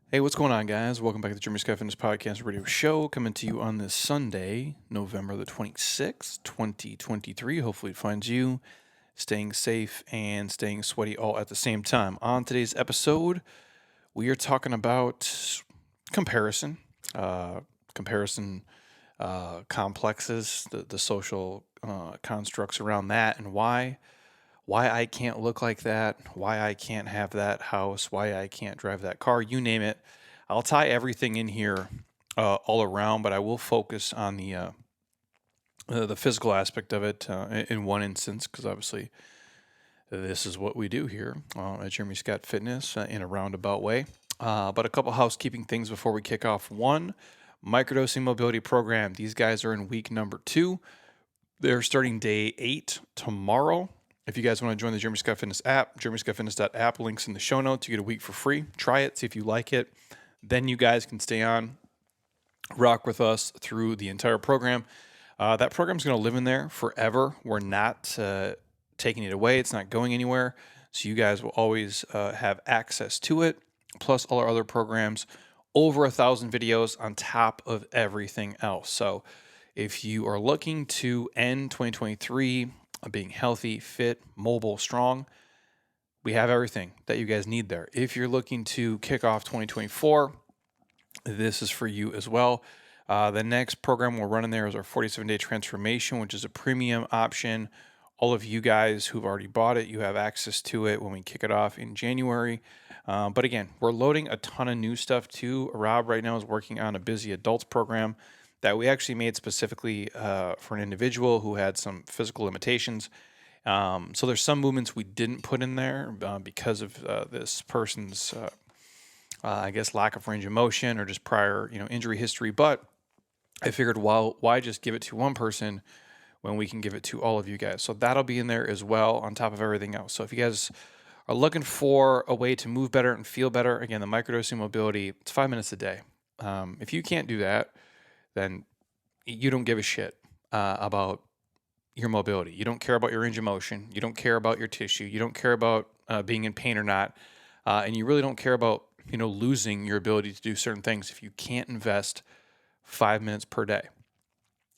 Hey, what's going on, guys? Welcome back to the Jeremy Scott Fitness Podcast Radio Show, coming to you on this Sunday, November the 26th, 2023. Hopefully, it finds you staying safe and staying sweaty all at the same time. On today's episode, we are talking about comparison, uh, comparison complexes, the social constructs around that, and why I can't look like that, why I can't have that house, why I can't drive that car, you name it. I'll tie everything in here all around, but I will focus on the physical aspect of it in one instance, because obviously this is what we do here at Jeremy Scott Fitness in a roundabout way. But a couple housekeeping things before we kick off. One, microdosing mobility program. These guys are in week number 2. They're starting day 8 tomorrow. If you guys want to join the Jeremy Scott Fitness app, jeremyscottfitness.app, links in the show notes. You get a week for free. Try it, see if you like it. Then you guys can stay on, rock with us through the entire program. That program's going to live in there forever. We're not taking it away. It's not going anywhere. So you guys will always have access to it, plus all our other programs, over 1,000 videos on top of everything else. So if you are looking to end 2023 being healthy, fit, mobile, strong, we have everything that you guys need there. If you're looking to kick off 2024, this is for you as well. The next program we'll run in there is our 47-day transformation, which is a premium option. All of you guys who've already bought it, you have access to it when we kick it off in January. But again, we're loading a ton of new stuff too. Rob right now is working on a busy adults program that we actually made specifically for an individual who had some physical limitations. So there's some movements we didn't put in there because of this person's, I guess, lack of range of motion or just prior, injury history. But I figured, well, why just give it to one person when we can give it to all of you guys? So that'll be in there as well on top of everything else. So if you guys are looking for a way to move better and feel better, again, the microdosing mobility, it's 5 minutes a day. If you can't do that, then you don't give a shit about your mobility. You don't care about your range of motion. You don't care about your tissue. You don't care about being in pain or not. And you really don't care about, losing your ability to do certain things if you can't invest 5 minutes per day.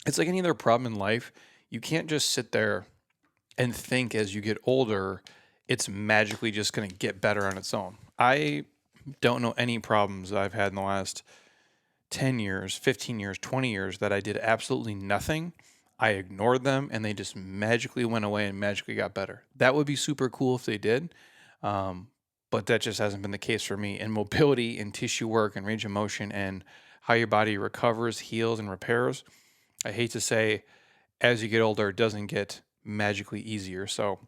It's like any other problem in life. You can't just sit there and think as you get older, it's magically just going to get better on its own. I don't know any problems that I've had in the last 10 years, 15 years, 20 years that I did absolutely nothing. I ignored them and they just magically went away and magically got better. That would be super cool if they did. But that just hasn't been the case for me. And mobility and tissue work and range of motion and how your body recovers, heals, and repairs, I hate to say, as you get older, it doesn't get magically easier. So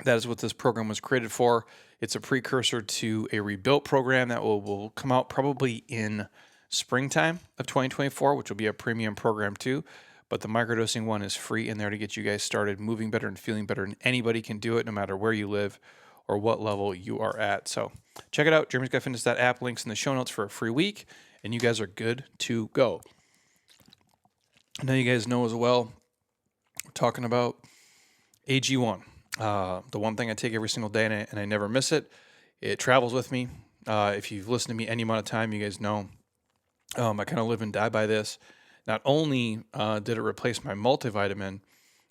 that is what this program was created for. It's a precursor to a rebuilt program that will come out probably in springtime of 2024, which will be a premium program too. But the microdosing one is free in there to get you guys started moving better and feeling better. And anybody can do it no matter where you live or what level you are at. So check it out, jeremyscottfitness.app, links in the show notes for a free week, and you guys are good to go. Now you guys know as well, we're talking about AG1. The one thing I take every single day and I never miss it. It travels with me. If you've listened to me any amount of time, you guys know I kind of live and die by this. Not only did it replace my multivitamin,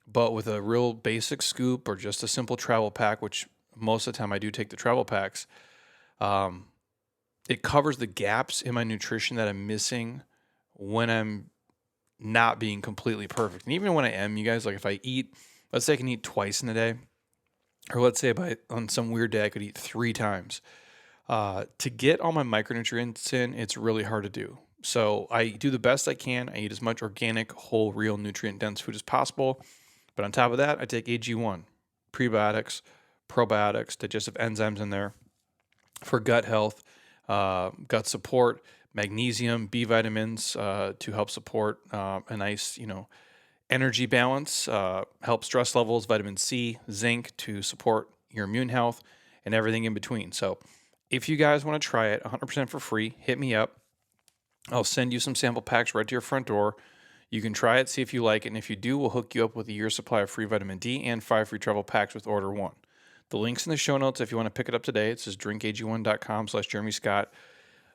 but with a real basic scoop or just a simple travel pack, which most of the time I do take the travel packs, it covers the gaps in my nutrition that I'm missing when I'm not being completely perfect. And even when I am, you guys, like if I eat, let's say I can eat twice in a day, or let's say on some weird day I could eat 3 times. To get all my micronutrients in, it's really hard to do. So I do the best I can. I eat as much organic, whole, real, nutrient-dense food as possible. But on top of that, I take AG1, prebiotics, probiotics, digestive enzymes in there for gut health, gut support, magnesium, B vitamins to help support a nice, energy balance, help stress levels, vitamin C, zinc to support your immune health, and everything in between. So if you guys want to try it 100% for free, hit me up. I'll send you some sample packs right to your front door. You can try it, see if you like it, and if you do, we'll hook you up with a year's supply of free vitamin D and 5 free travel packs with order 1. The link's in the show notes if you want to pick it up today. It says drinkag1.com/Jeremy Scott.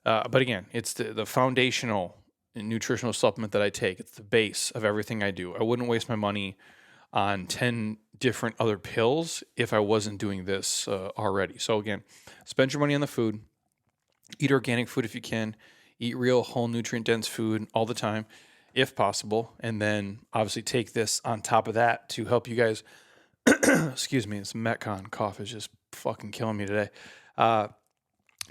But again, it's the foundational nutritional supplement that I take. It's the base of everything I do. I wouldn't waste my money on 10 different other pills if I wasn't doing this already. So again, spend your money on the food, eat organic food if you can, eat real whole nutrient dense food all the time if possible, and then obviously take this on top of that to help you guys. Excuse me, this Metcon cough is just fucking killing me today.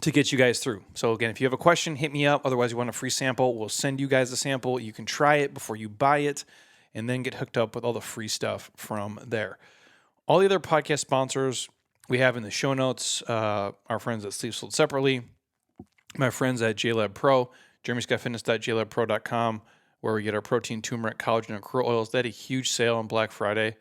To get you guys through. So again, if you have a question, hit me up. Otherwise, you want a free sample, we'll send you guys a sample. You can try it before you buy it and then get hooked up with all the free stuff from there. All the other podcast sponsors we have in the show notes, our friends at Sleep Sold Separately, my friends at JLab Pro, jeremyscottfitness.jlabpro.com, where we get our protein, turmeric, collagen, and krill oils. They had a huge sale on Black Friday.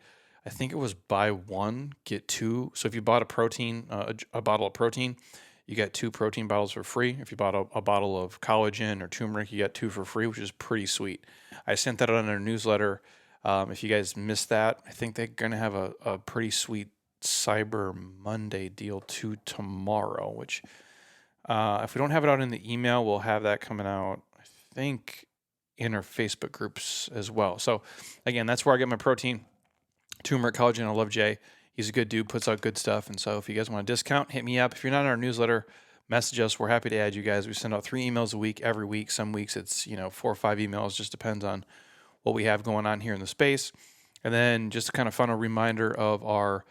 I think it was buy one, get two. So if you bought a bottle of protein, you get 2 protein bottles for free. If you bought a bottle of collagen or turmeric, you get 2 for free, which is pretty sweet. I sent that out on our newsletter. If you guys missed that, I think they're going to have a pretty sweet Cyber Monday deal too tomorrow, which if we don't have it out in the email, we'll have that coming out, I think, in our Facebook groups as well. So again, that's where I get my protein, turmeric, collagen. I love Jay. He's a good dude, puts out good stuff. And so if you guys want a discount, hit me up. If you're not in our newsletter, message us. We're happy to add you guys. We send out 3 emails a week, every week. Some weeks it's, 4 or 5 emails. Just depends on what we have going on here in the space. And then just a kind of final reminder of our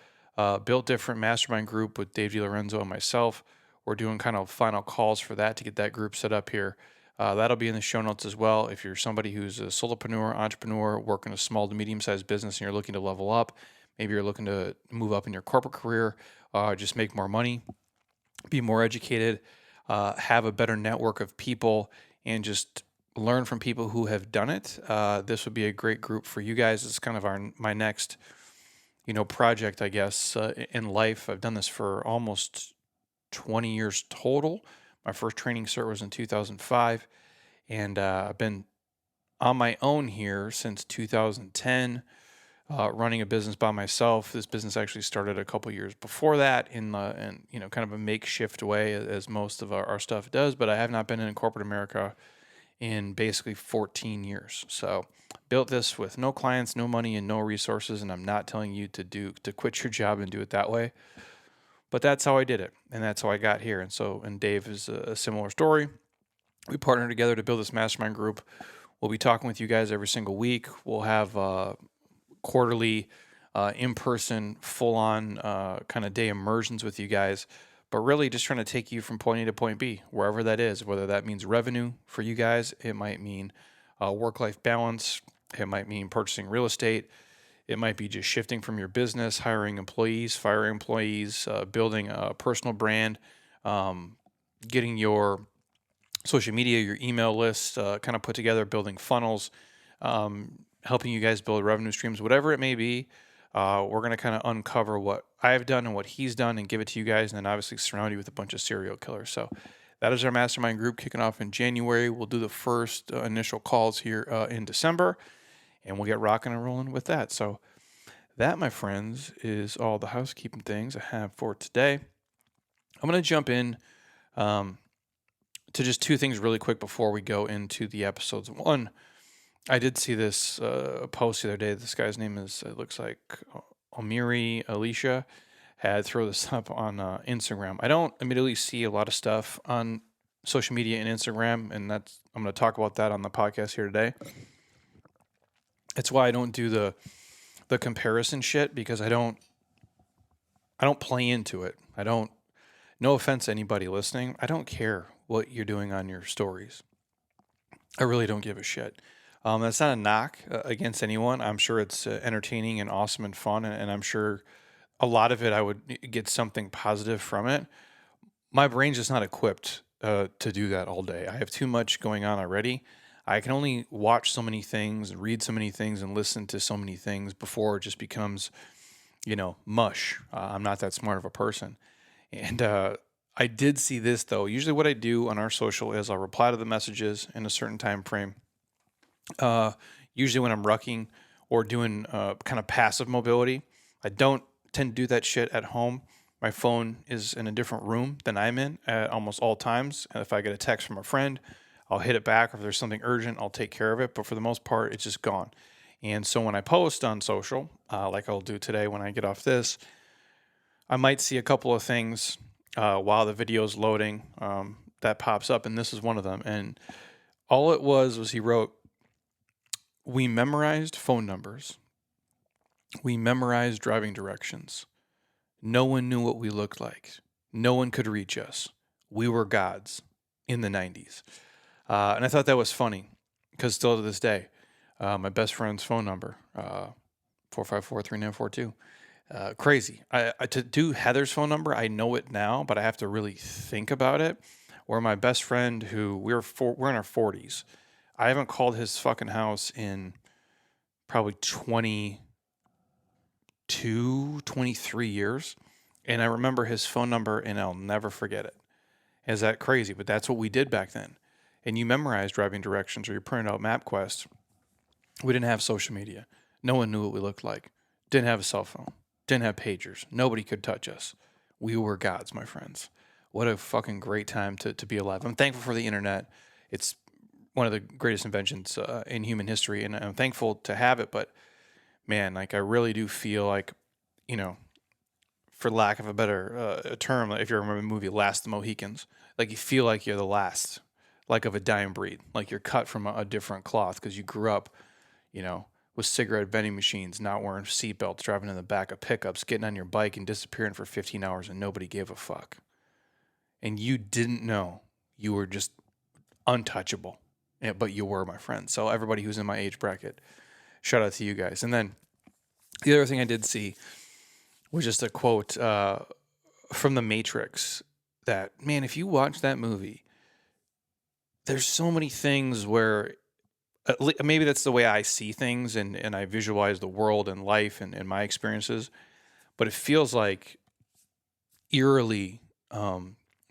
Built Different Mastermind group with Dave DiLorenzo and myself. We're doing kind of final calls for that to get that group set up here. That'll be in the show notes as well. If you're somebody who's a solopreneur, entrepreneur, working a small to medium-sized business and you're looking to level up, maybe you're looking to move up in your corporate career, just make more money, be more educated, have a better network of people, and just learn from people who have done it. This would be a great group for you guys. It's kind of my next, project, I guess, in life. I've done this for almost 20 years total. My first training cert was in 2005, and I've been on my own here since 2010. Running a business by myself. This business actually started a couple years before that in kind of a makeshift way, as most of our stuff does. But I have not been in corporate America in basically 14 years. So built this with no clients, no money, and no resources. And I'm not telling you to quit your job and do it that way. But that's how I did it, and that's how I got here. And Dave is a similar story. We partnered together to build this mastermind group. We'll be talking with you guys every single week. We'll have quarterly in-person full-on kind of day immersions with you guys, but really just trying to take you from point A to point B, wherever that is, whether that means revenue for you guys, it might mean work-life balance, it might mean purchasing real estate, it might be just shifting from your business, hiring employees, firing employees, building a personal brand, getting your social media, your email list kind of put together, building funnels, helping you guys build revenue streams, whatever it may be. We're going to kind of uncover what I've done and what he's done and give it to you guys, and then obviously surround you with a bunch of serial killers. So that is our mastermind group kicking off in January. We'll do the first initial calls here in December, and we'll get rocking and rolling with that. So that, my friends, is all the housekeeping things I have for today. I'm going to jump in to just 2 things really quick before we go into the episodes. One, I did see this post the other day. This guy's name is, it looks like Omiri Alicia, had throw this up on Instagram. I don't immediately see a lot of stuff on social media and Instagram, and I'm going to talk about that on the podcast here today. It's why I don't do the comparison shit, because I don't play into it. No offense to anybody listening, I don't care what you're doing on your stories. I really don't give a shit. That's not a knock against anyone. I'm sure it's entertaining and awesome and fun, and I'm sure a lot of it I would get something positive from it. My brain's just not equipped to do that all day. I have too much going on already. I can only watch so many things and read so many things and listen to so many things before it just becomes, mush. I'm not that smart of a person. And I did see this, though. Usually what I do on our social is I'll reply to the messages in a certain time frame. Usually when I'm rucking or doing kind of passive mobility. I don't tend to do that shit at home My phone is in a different room than I'm in at almost all times. And if I get a text from a friend, I'll hit it back. If there's something urgent, I'll take care of it. But for the most part, it's just gone. And so when I post on social, like I'll do today when I get off this, I might see a couple of things while the video is loading that pops up. And this is one of them. And all it was he wrote, "We memorized phone numbers. We memorized driving directions. No one knew what we looked like. No one could reach us. We were gods in the 90s." And I thought that was funny because still to this day, my best friend's phone number, 454-3942. Crazy. To do Heather's phone number, I know it now, but I have to really think about it. Or my best friend, who we're in our 40s. I haven't called his fucking house in probably 23 years. And I remember his phone number and I'll never forget it. Is that crazy? But that's what we did back then. And you memorized driving directions or you printed out MapQuest. We didn't have social media. No one knew what we looked like. Didn't have a cell phone. Didn't have pagers. Nobody could touch us. We were gods, my friends. What a fucking great time to be alive. I'm thankful for the internet. It's one of the greatest inventions in human history, and I'm thankful to have it. But man, like I really do feel like, you know, for lack of a better term, if you remember the movie Last of the Mohicans, like you feel like you're the last, like of a dying breed, like you're cut from a different cloth because you grew up, with cigarette vending machines, not wearing seatbelts, driving in the back of pickups, getting on your bike and disappearing for 15 hours and nobody gave a fuck. And you didn't know you were just untouchable, but you were, my friend. So everybody who's in my age bracket, shout out to you guys. And then the other thing I did see was just a quote from The Matrix that, man, if you watch that movie, there's so many things where maybe that's the way I see things and I visualize the world and life and my experiences, but it feels like eerily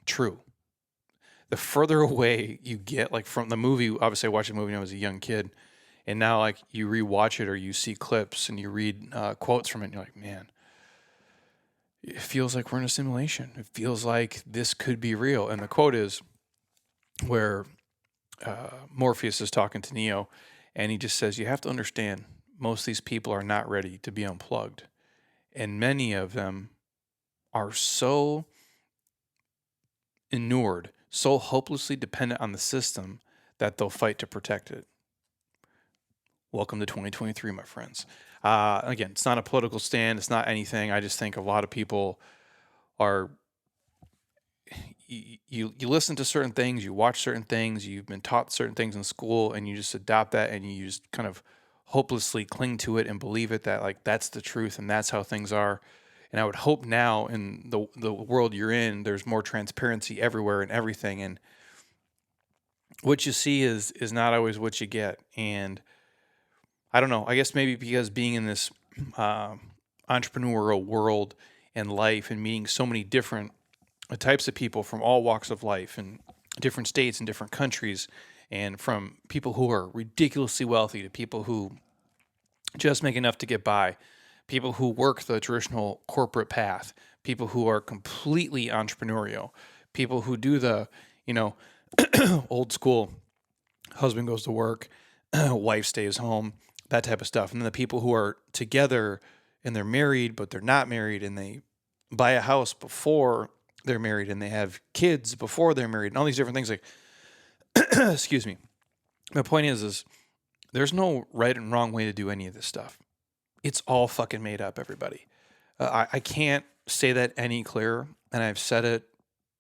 true. The further away you get, like from the movie, obviously I watched the movie when I was a young kid, and now like you rewatch it or you see clips and you read quotes from it, and you're like, man, it feels like we're in a simulation. It feels like this could be real. And the quote is where Morpheus is talking to Neo, and he just says, "You have to understand, most of these people are not ready to be unplugged. And many of them are so inured, so hopelessly dependent on the system that they'll fight to protect it." Welcome to 2023, my friends. Again, it's not a political stand. It's not anything. I just think a lot of people are you listen to certain things, you watch certain things, you've been taught certain things in school, and you just adopt that and you just kind of hopelessly cling to it and believe it that like that's the truth and that's how things are. And I would hope now in the world you're in, there's more transparency everywhere and everything, and what you see is not always what you get. And I don't know. I guess maybe because being in this entrepreneurial world and life and meeting so many different types of people from all walks of life and different states and different countries, and from people who are ridiculously wealthy to people who just make enough to get by, people who work the traditional corporate path, people who are completely entrepreneurial, people who do the, old school husband goes to work, wife stays home, that type of stuff. And then the people who are together and they're married, but they're not married, and they buy a house before they're married and they have kids before they're married and all these different things like, excuse me. My point is there's no right and wrong way to do any of this stuff. It's all fucking made up, everybody. I can't say that any clearer. And I've said it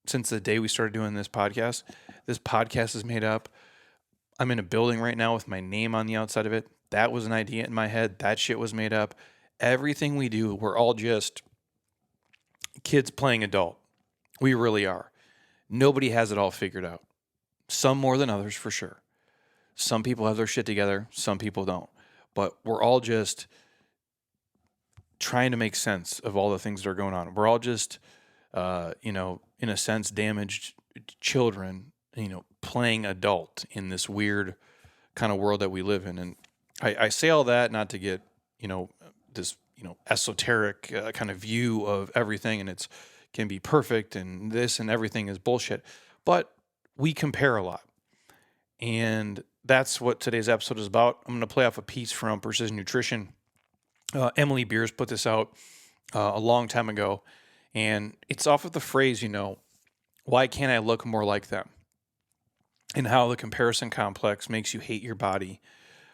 since the day we started doing this podcast. This podcast is made up. I'm in a building right now with my name on the outside of it. That was an idea in my head. That shit was made up. Everything we do, we're all just kids playing adult. We really are. Nobody has it all figured out. Some more than others, for sure. Some people have their shit together. Some people don't. But we're all just trying to make sense of all the things that are going on. We're all just, in a sense, damaged children, playing adult in this weird kind of world that we live in. And I say all that not to get, this, esoteric kind of view of everything. And it's can be perfect and this and everything is bullshit. But we compare a lot. And that's what today's episode is about. I'm going to play off a piece from Precision Nutrition. Emily Beers put this out a long time ago. And it's off of the phrase, why can't I look more like them? And how the comparison complex makes you hate your body.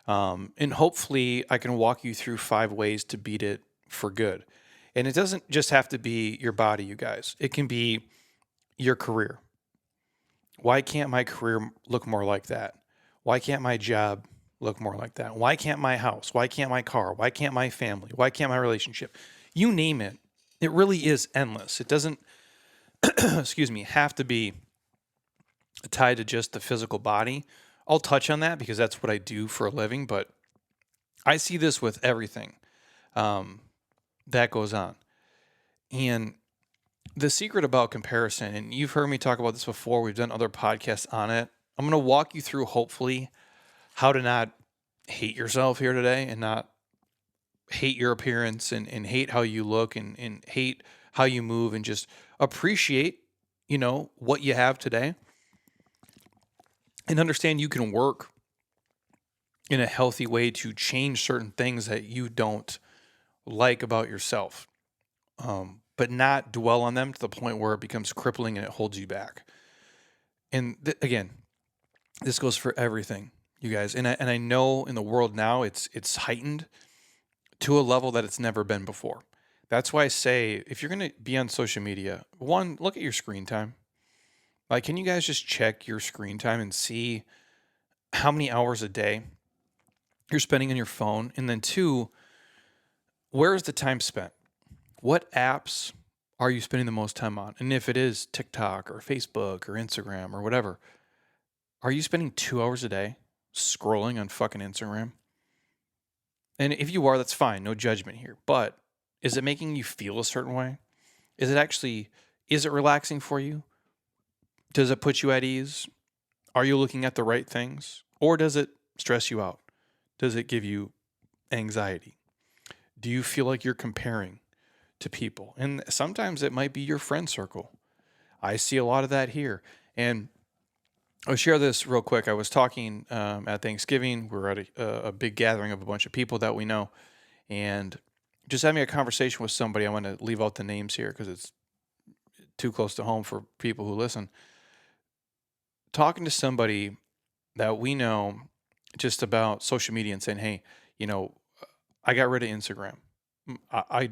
And hopefully I can walk you through 5 ways to beat it for good. And it doesn't just have to be your body, you guys. It can be your career. Why can't my career look more like that? Why can't my job look more like that? Why can't my house? Why can't my car? Why can't my family? Why can't my relationship? You name it. It really is endless. It doesn't, have to be tied to just the physical body. I'll touch on that because that's what I do for a living, but I see this with everything that goes on. And the secret about comparison, and you've heard me talk about this before, we've done other podcasts on it. I'm going to walk you through, hopefully, how to not hate yourself here today and not hate your appearance and hate how you look and hate how you move and just appreciate, what you have today and understand you can work in a healthy way to change certain things that you don't like about yourself. But not dwell on them to the point where it becomes crippling and it holds you back. And again, this goes for everything, you guys. And I know in the world now it's heightened to a level that it's never been before. That's why I say if you're going to be on social media, one, look at your screen time. Like, can you guys just check your screen time and see how many hours a day you're spending on your phone? And then 2, where is the time spent? What apps are you spending the most time on? And if it is TikTok or Facebook or Instagram or whatever, are you spending 2 hours a day scrolling on fucking Instagram? And if you are, that's fine. No judgment here. But is it making you feel a certain way? Is it relaxing for you? Does it put you at ease? Are you looking at the right things? Or does it stress you out? Does it give you anxiety? Do you feel like you're comparing to people? And sometimes it might be your friend circle. I see a lot of that here. And I'll share this real quick. I was talking at Thanksgiving. We were at a big gathering of a bunch of people that we know. And just having a conversation with somebody, I want to leave out the names here because it's too close to home for people who listen. Talking to somebody that we know just about social media and saying, hey, I got rid of Instagram. I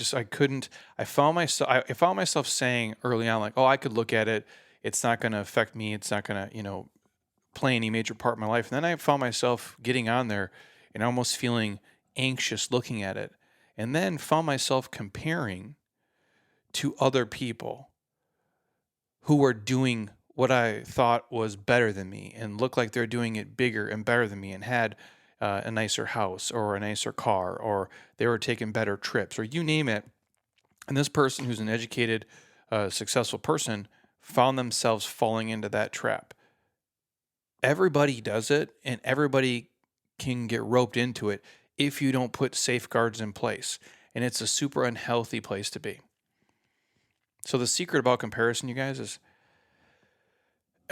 found myself saying early on, like, oh, I could look at it. It's not going to affect me. It's not going to, play any major part in my life. And then I found myself getting on there and almost feeling anxious looking at it. And then found myself comparing to other people who were doing what I thought was better than me and looked like they're doing it bigger and better than me and had a nicer house or a nicer car, or they were taking better trips, or you name it. And this person who's an educated, successful person found themselves falling into that trap. Everybody does it, and everybody can get roped into it if you don't put safeguards in place. And it's a super unhealthy place to be. So the secret about comparison, you guys, is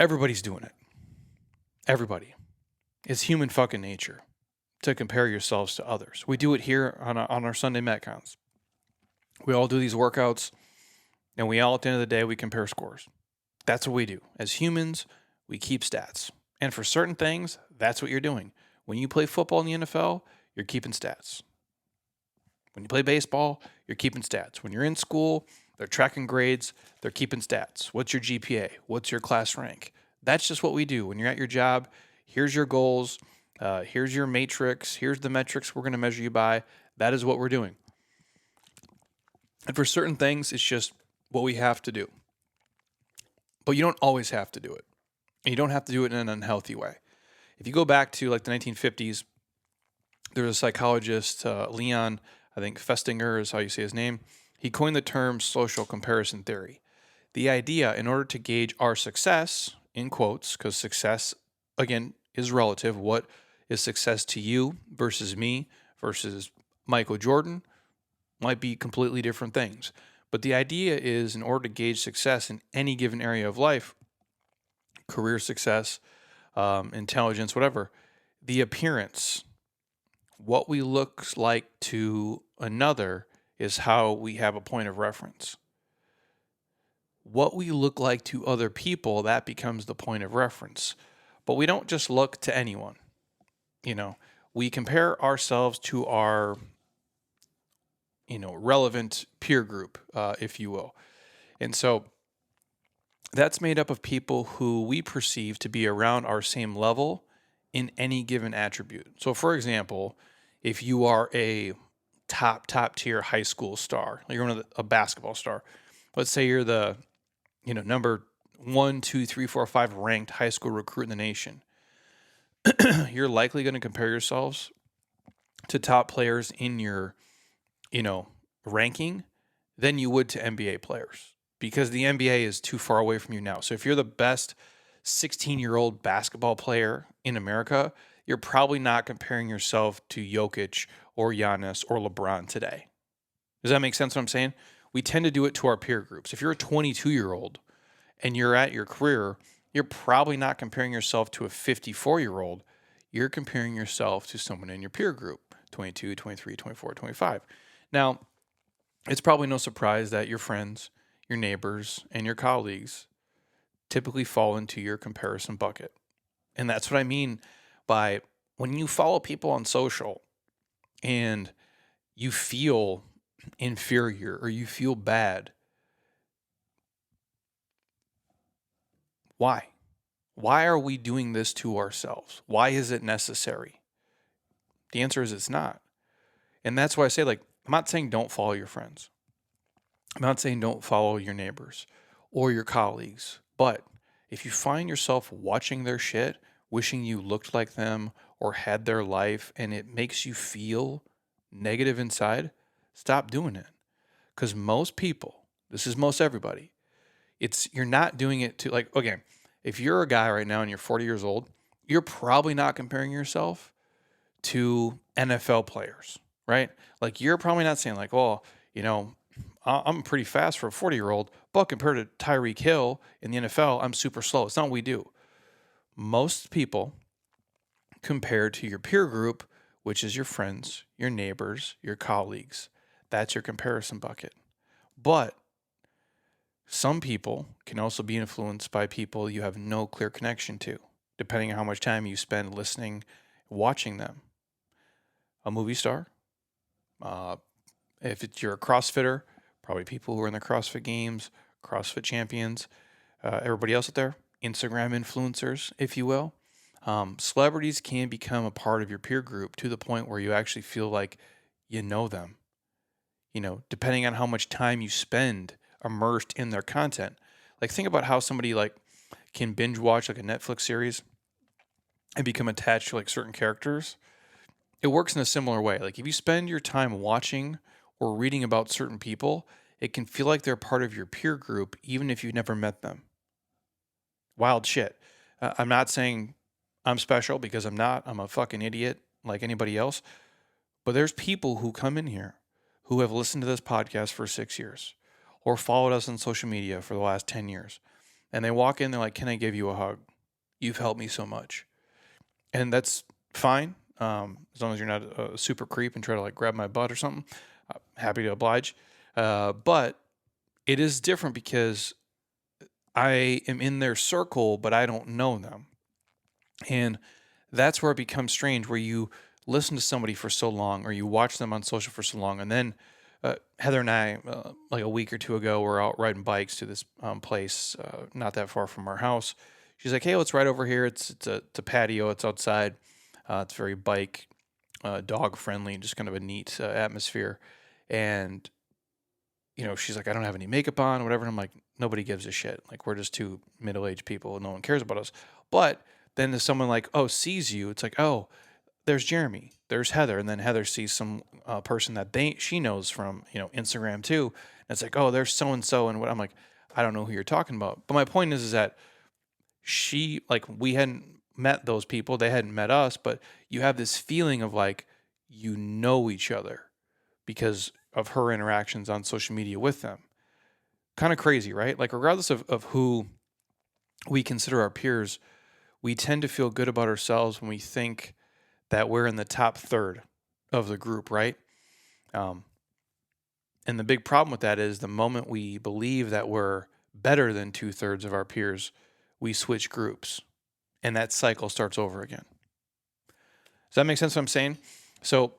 everybody's doing it. Everybody. It's human fucking nature to compare yourselves to others. We do it here on our Sunday Metcons. We all do these workouts, and we all, at the end of the day, we compare scores. That's what we do. As humans, we keep stats. And for certain things, that's what you're doing. When you play football in the NFL, you're keeping stats. When you play baseball, you're keeping stats. When you're in school, they're tracking grades, they're keeping stats. What's your GPA? What's your class rank? That's just what we do. When you're at your job, here's your goals, here's your matrix, here's the metrics we're going to measure you by. That is what we're doing. And for certain things, it's just what we have to do. But you don't always have to do it. And you don't have to do it in an unhealthy way. If you go back to like the 1950s, there was a psychologist, Leon, I think Festinger is how you say his name. He coined the term social comparison theory. The idea, in order to gauge our success, in quotes, because success, again, is relative. What is success to you versus me versus Michael Jordan might be completely different things. But the idea is, in order to gauge success in any given area of life, career success, intelligence, whatever, the appearance, what we look like to another is how we have a point of reference. What we look like to other people, that becomes the point of reference. But we don't just look to anyone. We compare ourselves to our, relevant peer group, if you will. And so that's made up of people who we perceive to be around our same level in any given attribute. So, for example, if you are a top tier high school star, like you're a basketball star, let's say you're the, number 1, 2, 3, 4, 5 ranked high school recruit in the nation, you're likely going to compare yourselves to top players in your, ranking than you would to NBA players, because the NBA is too far away from you now. So if you're the best 16-year-old basketball player in America, you're probably not comparing yourself to Jokic or Giannis or LeBron today. Does that make sense what I'm saying? We tend to do it to our peer groups. If you're a 22-year-old and you're at your career, you're probably not comparing yourself to a 54-year-old. You're comparing yourself to someone in your peer group, 22, 23, 24, 25. Now, it's probably no surprise that your friends, your neighbors, and your colleagues typically fall into your comparison bucket. And that's what I mean by when you follow people on social and you feel inferior or you feel bad. Why? Why are we doing this to ourselves? Why is it necessary? The answer is it's not. And that's why I say, I'm not saying don't follow your friends. I'm not saying don't follow your neighbors or your colleagues. But if you find yourself watching their shit, wishing you looked like them or had their life, and it makes you feel negative inside, stop doing it. Because most people, this is most everybody, you're not doing it to, again, if you're a guy right now and you're 40 years old, you're probably not comparing yourself to NFL players, right? You're probably not saying I'm pretty fast for a 40-year-old, but compared to Tyreek Hill in the NFL, I'm super slow. It's not what we do. Most people, compared to your peer group, which is your friends, your neighbors, your colleagues, that's your comparison bucket. But some people can also be influenced by people you have no clear connection to, depending on how much time you spend listening, watching them. A movie star, if you're a CrossFitter, probably people who are in the CrossFit Games, CrossFit champions, everybody else out there, Instagram influencers, if you will. Celebrities can become a part of your peer group to the point where you actually feel like you know them, depending on how much time you spend immersed in their content. Think about how somebody can binge watch a Netflix series and become attached to certain characters. It works in a similar way. If you spend your time watching or reading about certain people, it can feel like they're part of your peer group, even if you've never met them. Wild shit. I'm not saying I'm special, because I'm not. I'm a fucking idiot like anybody else. But there's people who come in here who have listened to this podcast for 6 years or followed us on social media for the last 10 years. And they walk in, they're like, "Can I give you a hug? You've helped me so much." And that's fine. As long as you're not a super creep and try to grab my butt or something, happy to oblige. But it is different because I am in their circle, but I don't know them. And that's where it becomes strange, where you listen to somebody for so long or you watch them on social for so long. And then Heather and I, a week or two ago, were out riding bikes to this place not that far from our house. She's like, "Hey, let's ride over here. It's a patio. It's outside. It's very bike, dog friendly, just kind of a neat atmosphere." And, she's like, "I don't have any makeup on," or whatever. And I'm like, nobody gives a shit. We're just two middle-aged people. No one cares about us. But then if someone sees you, it's like, "Oh, there's Jeremy, there's Heather." And then Heather sees some person that she knows from, Instagram too. And it's like, "Oh, there's so-and-so." And what I'm like, I don't know who you're talking about. But my point is that we hadn't met those people. They hadn't met us, but you have this feeling of you know each other because of her interactions on social media with them. Kind of crazy, right? Like, regardless of who we consider our peers, we tend to feel good about ourselves when we think that we're in the top third of the group, right? Um, and the big problem with that is the moment we believe that we're better than two-thirds of our peers, we switch groups and that cycle starts over again. Does that make sense what I'm saying? So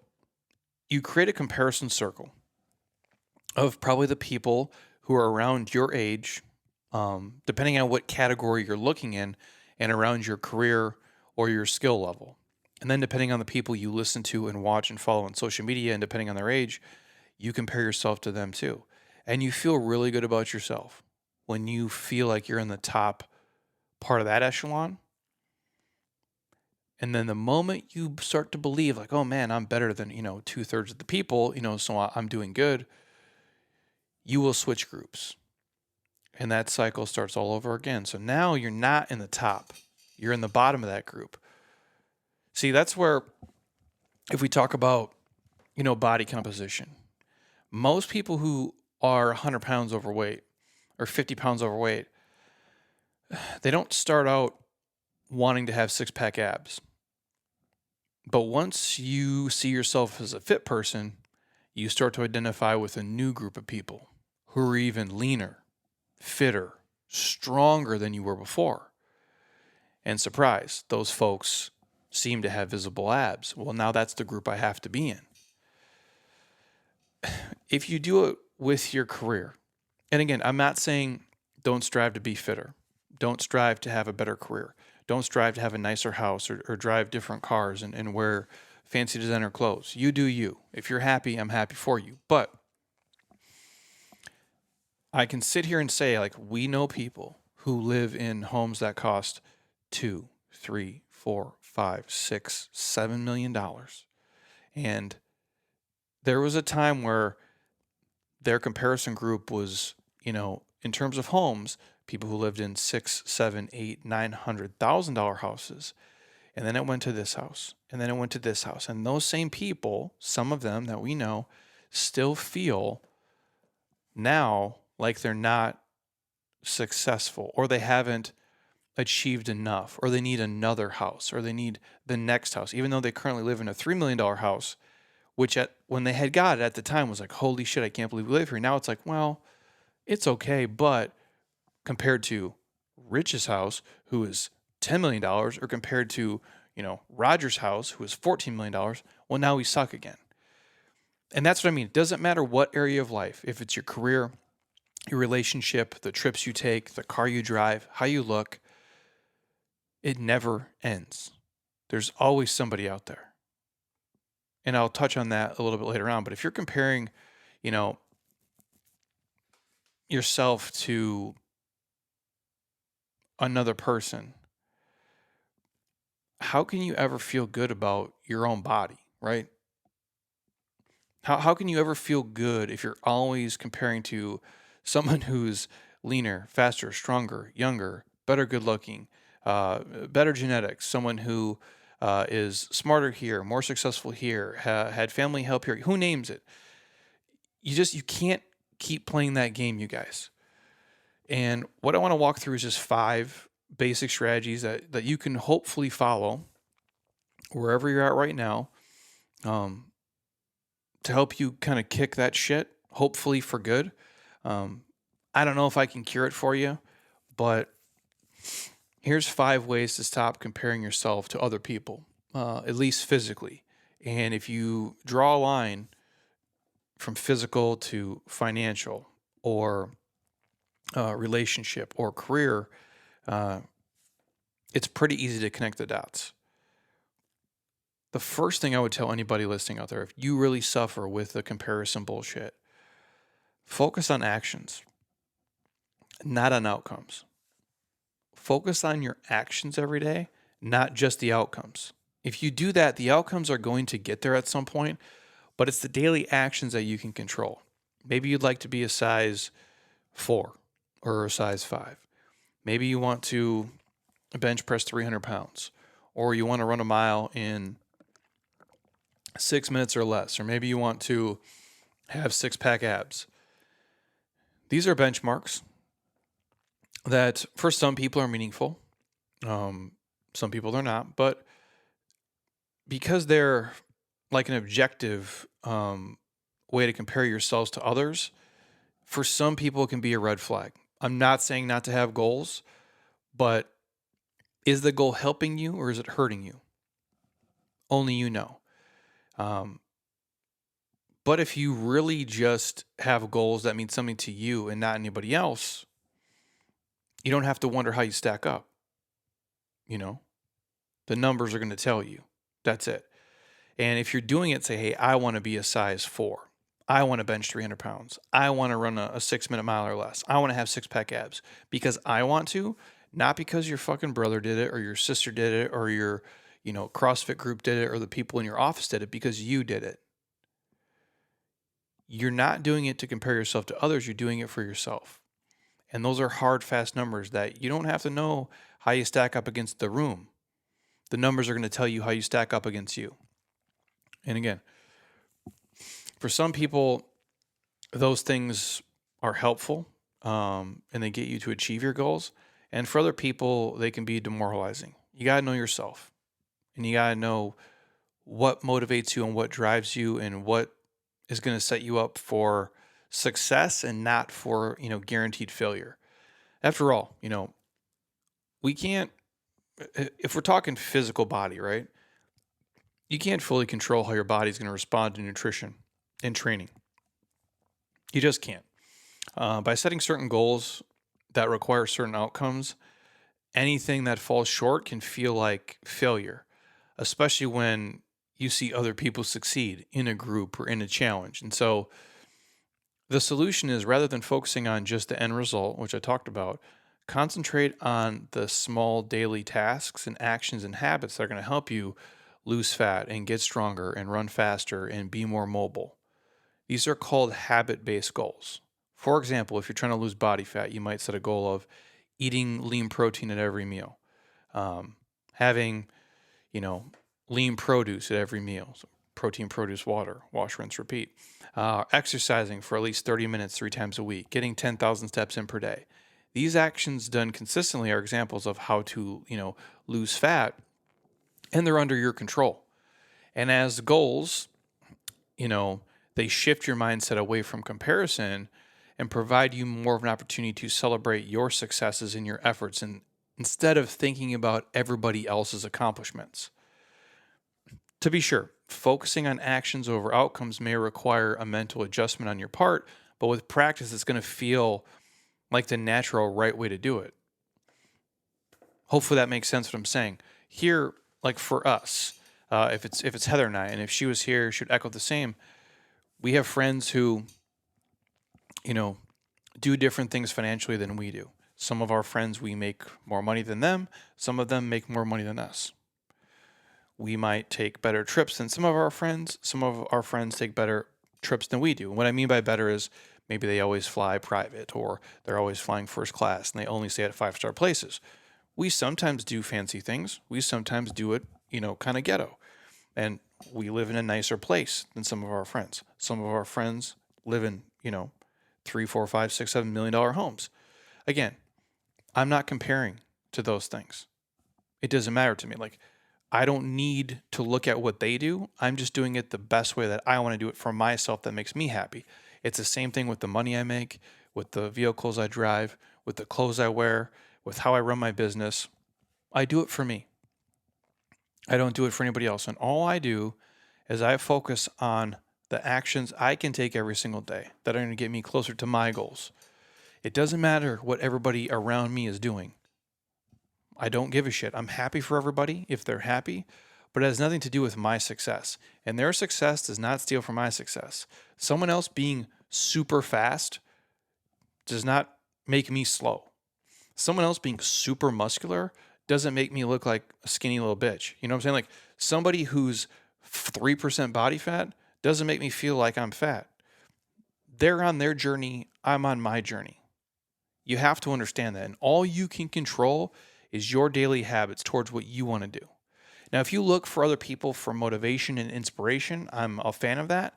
you create a comparison circle of probably the people who are around your age, depending on what category you're looking in, and around your career or your skill level. And then depending on the people you listen to and watch and follow on social media, and depending on their age, you compare yourself to them too. And you feel really good about yourself when you feel like you're in the top part of that echelon. And then the moment you start to believe, like, oh man, I'm better than, two-thirds of the people, so I'm doing good, you will switch groups. And that cycle starts all over again. So now you're not in the top, you're in the bottom of that group. See, that's where, if we talk about, body composition, most people who are 100 pounds overweight or 50 pounds overweight, they don't start out wanting to have six-pack abs. But once you see yourself as a fit person, you start to identify with a new group of people who are even leaner, fitter, stronger than you were before. And surprise, those folks seem to have visible abs. Well, now that's the group I have to be in. If you do it with your career, and again, I'm not saying don't strive to be fitter. Don't strive to have a better career. Don't strive to have a nicer house or drive different cars and wear fancy designer clothes. You do you. If you're happy, I'm happy for you. But I can sit here and say, like, we know people who live in homes that cost $2, $3, $4, $5, $6, $7 million. And there was a time where their comparison group was, in terms of homes, people who lived in $6, $7, $8, $900,000 houses. And then it went to this house, and then it went to this house. And those same people, some of them that we know, still feel now like they're not successful, or they haven't achieved enough, or they need another house, or they need the next house, even though they currently live in a $3 million house, which when they had got it at the time was like, holy shit, I can't believe we live here. Now it's like, well, it's okay, but compared to Rich's house, who is $10 million, or compared to, Roger's house, who is $14 million, well, now we suck again. And that's what I mean. It doesn't matter what area of life, if it's your career, your relationship, the trips you take, the car you drive, how you look, it never ends. There's always somebody out there. And I'll touch on that a little bit later on. But if you're comparing, yourself to another person, how can you ever feel good about your own body, right? How can you ever feel good if you're always comparing to someone who's leaner, faster, stronger, younger, better good looking, better genetics, someone who is smarter here, more successful here, had family help here, who names it? You can't keep playing that game, you guys. And what I want to walk through is just 5 basic strategies that you can hopefully follow wherever you're at right now, to help you kind of kick that shit, hopefully for good. I don't know if I can cure it for you, but here's 5 ways to stop comparing yourself to other people, at least physically. And if you draw a line from physical to financial, or relationship, or career, it's pretty easy to connect the dots. The first thing I would tell anybody listening out there, if you really suffer with the comparison bullshit, focus on actions, not on outcomes. Focus on your actions every day, not just the outcomes. If you do that, the outcomes are going to get there at some point, but it's the daily actions that you can control. Maybe you'd like to be a size 4 or a size 5. Maybe you want to bench press 300 pounds, or you want to run a mile in 6 minutes or less, or maybe you want to have 6-pack abs. These are benchmarks that for some people are meaningful. Um, some people they're not, but because they're like an objective way to compare yourselves to others, for some people it can be a red flag. I'm not saying not to have goals, but is the goal helping you or is it hurting you? Only you know. Um, but if you really just have goals that mean something to you and not anybody else, you don't have to wonder how you stack up. You know, the numbers are going to tell you. That's it. And if you're doing it, say, hey, I want to be a size 4. I want to bench 300 pounds. I want to run a 6-minute mile or less. I want to have six-pack abs because I want to, not because your fucking brother did it or your sister did it or your, CrossFit group did it or the people in your office did it, because you did it. You're not doing it to compare yourself to others. You're doing it for yourself. And those are hard, fast numbers that you don't have to know how you stack up against the room. The numbers are going to tell you how you stack up against you. And again, for some people, those things are helpful and they get you to achieve your goals. And for other people, they can be demoralizing. You got to know yourself and you got to know what motivates you and what drives you and what is going to set you up for success and not for, guaranteed failure. After all, we can't, if we're talking physical body, right? You can't fully control how your body's going to respond to nutrition and training. You just can't. By setting certain goals that require certain outcomes, anything that falls short can feel like failure, especially when you see other people succeed in a group or in a challenge. And so the solution is, rather than focusing on just the end result, which I talked about, concentrate on the small daily tasks and actions and habits that are going to help you lose fat and get stronger and run faster and be more mobile. These are called habit-based goals. For example, if you're trying to lose body fat, you might set a goal of eating lean protein at every meal, having, lean produce at every meal. So protein, produce, water, wash, rinse, repeat. Exercising for at least 30 minutes 3 times a week, getting 10,000 steps in per day. These actions done consistently are examples of how to, lose fat, and they're under your control. And as goals, they shift your mindset away from comparison and provide you more of an opportunity to celebrate your successes and your efforts, and instead of thinking about everybody else's accomplishments. To be sure, focusing on actions over outcomes may require a mental adjustment on your part, but with practice, it's going to feel like the natural right way to do it. Hopefully that makes sense what I'm saying. Here, like for us, if it's Heather and I, and if she was here, she would echo the same. We have friends who, do different things financially than we do. Some of our friends, we make more money than them. Some of them make more money than us. We might take better trips than some of our friends. Some of our friends take better trips than we do. And what I mean by better is maybe they always fly private or they're always flying first class and they only stay at 5-star places. We sometimes do fancy things. We sometimes do it, kind of ghetto. And we live in a nicer place than some of our friends. Some of our friends live in, $3, $4, $5, $6, $7 million homes. Again, I'm not comparing to those things. It doesn't matter to me. Like, I don't need to look at what they do. I'm just doing it the best way that I want to do it for myself that makes me happy. It's the same thing with the money I make, with the vehicles I drive, with the clothes I wear, with how I run my business. I do it for me. I don't do it for anybody else. And all I do is I focus on the actions I can take every single day that are going to get me closer to my goals. It doesn't matter what everybody around me is doing. I don't give a shit. I'm happy for everybody if they're happy, but it has nothing to do with my success. And their success does not steal from my success. Someone else being super fast does not make me slow. Someone else being super muscular doesn't make me look like a skinny little bitch. You know what I'm saying? Like, somebody who's 3% body fat doesn't make me feel like I'm fat. They're on their journey. I'm on my journey. You have to understand that. And all you can control is your daily habits towards what you want to do. Now, if you look for other people for motivation and inspiration, I'm a fan of that.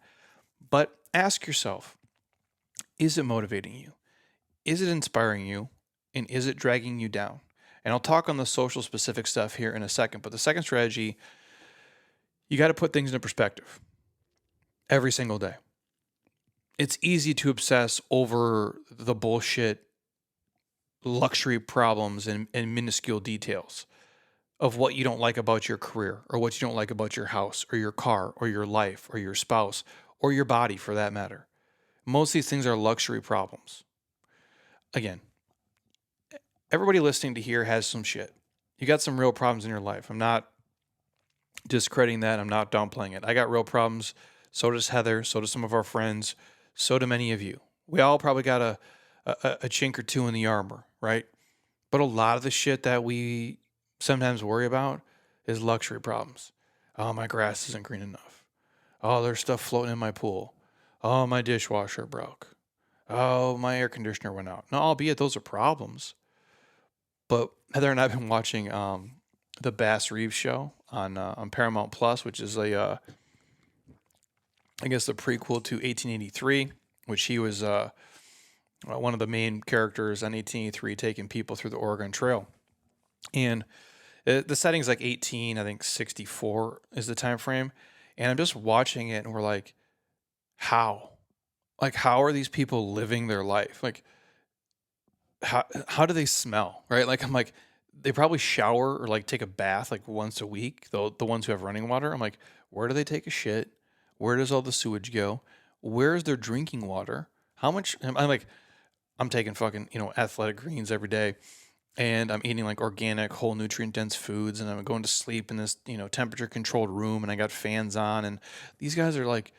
But ask yourself, is it motivating you? Is it inspiring you? And is it dragging you down? And I'll talk on the social specific stuff here in a second. But the second strategy, you got to put things into perspective every single day. It's easy to obsess over the bullshit luxury problems and minuscule details of what you don't like about your career or what you don't like about your house or your car or your life or your spouse or your body for that matter. Most of these things are luxury problems. Again, everybody listening to here has some shit. You got some real problems in your life. I'm not discrediting that. I'm not downplaying it. I got real problems. So does Heather. So does some of our friends. So do many of you. We all probably got a chink or two in the armor, right? But a lot of the shit that we sometimes worry about is luxury problems. Oh, my grass isn't green enough. Oh, there's stuff floating in my pool. Oh, my dishwasher broke. Oh, my air conditioner went out. Now, albeit those are problems. But Heather and I have been watching the Bass Reeves show on Paramount Plus, which is I guess the prequel to 1883, which he was one of the main characters on 1883, taking people through the Oregon Trail. And the setting's like 64 is the time frame. And I'm just watching it and we're like, how? Like, how are these people living their life? Like, how do they smell? Right? Like, I'm like, they probably shower or like take a bath like once a week. The ones who have running water. I'm like, where do they take a shit? Where does all the sewage go? Where's their drinking water? How much? I'm like, I'm taking fucking, Athletic Greens every day and I'm eating like organic, whole nutrient dense foods and I'm going to sleep in this, temperature controlled room and I got fans on. And these guys are like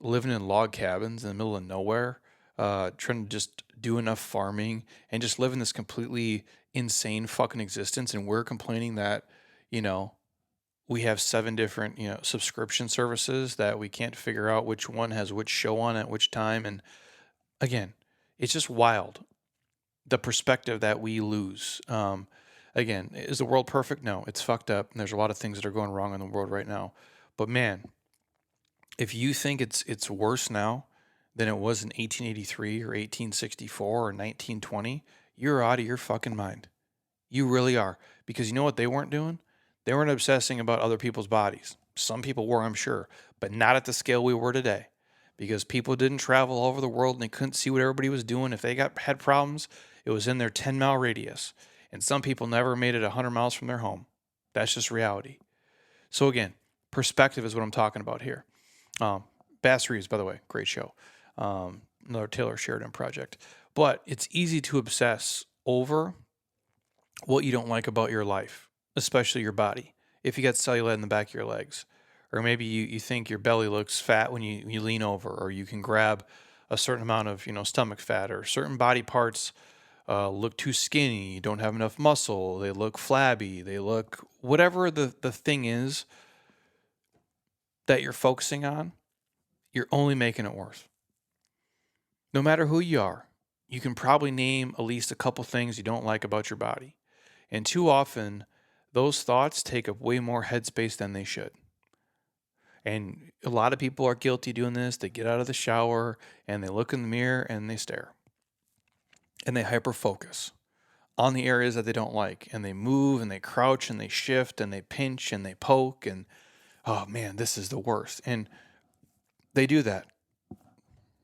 living in log cabins in the middle of nowhere, trying to just do enough farming and just living this completely insane fucking existence. And we're complaining that, we have 7 different, subscription services that we can't figure out which one has which show on at which time. And again, it's just wild the perspective that we lose. Again, is the world perfect? No, it's fucked up. And there's a lot of things that are going wrong in the world right now. But man, if you think it's worse now than it was in 1883 or 1864 or 1920, you're out of your fucking mind. You really are. Because you know what they weren't doing? They weren't obsessing about other people's bodies. Some people were, I'm sure, but not at the scale we were today. Because people didn't travel all over the world and they couldn't see what everybody was doing. If they had problems, it was in their 10-mile radius. And some people never made it 100 miles from their home. That's just reality. So again, perspective is what I'm talking about here. Bass Reeves, by the way, great show. Another Taylor Sheridan project. But it's easy to obsess over what you don't like about your life, especially your body. If you got cellulite in the back of your legs, or maybe you think your belly looks fat when you lean over, or you can grab a certain amount of stomach fat, or certain body parts look too skinny, don't have enough muscle, they look flabby, they look whatever the thing is that you're focusing on, you're only making it worse. No matter who you are, you can probably name at least a couple things you don't like about your body. And too often, those thoughts take up way more headspace than they should. And a lot of people are guilty doing this. They get out of the shower and they look in the mirror and they stare. And they hyper focus on the areas that they don't like. And they move and they crouch and they shift and they pinch and they poke. And oh man, this is the worst. And they do that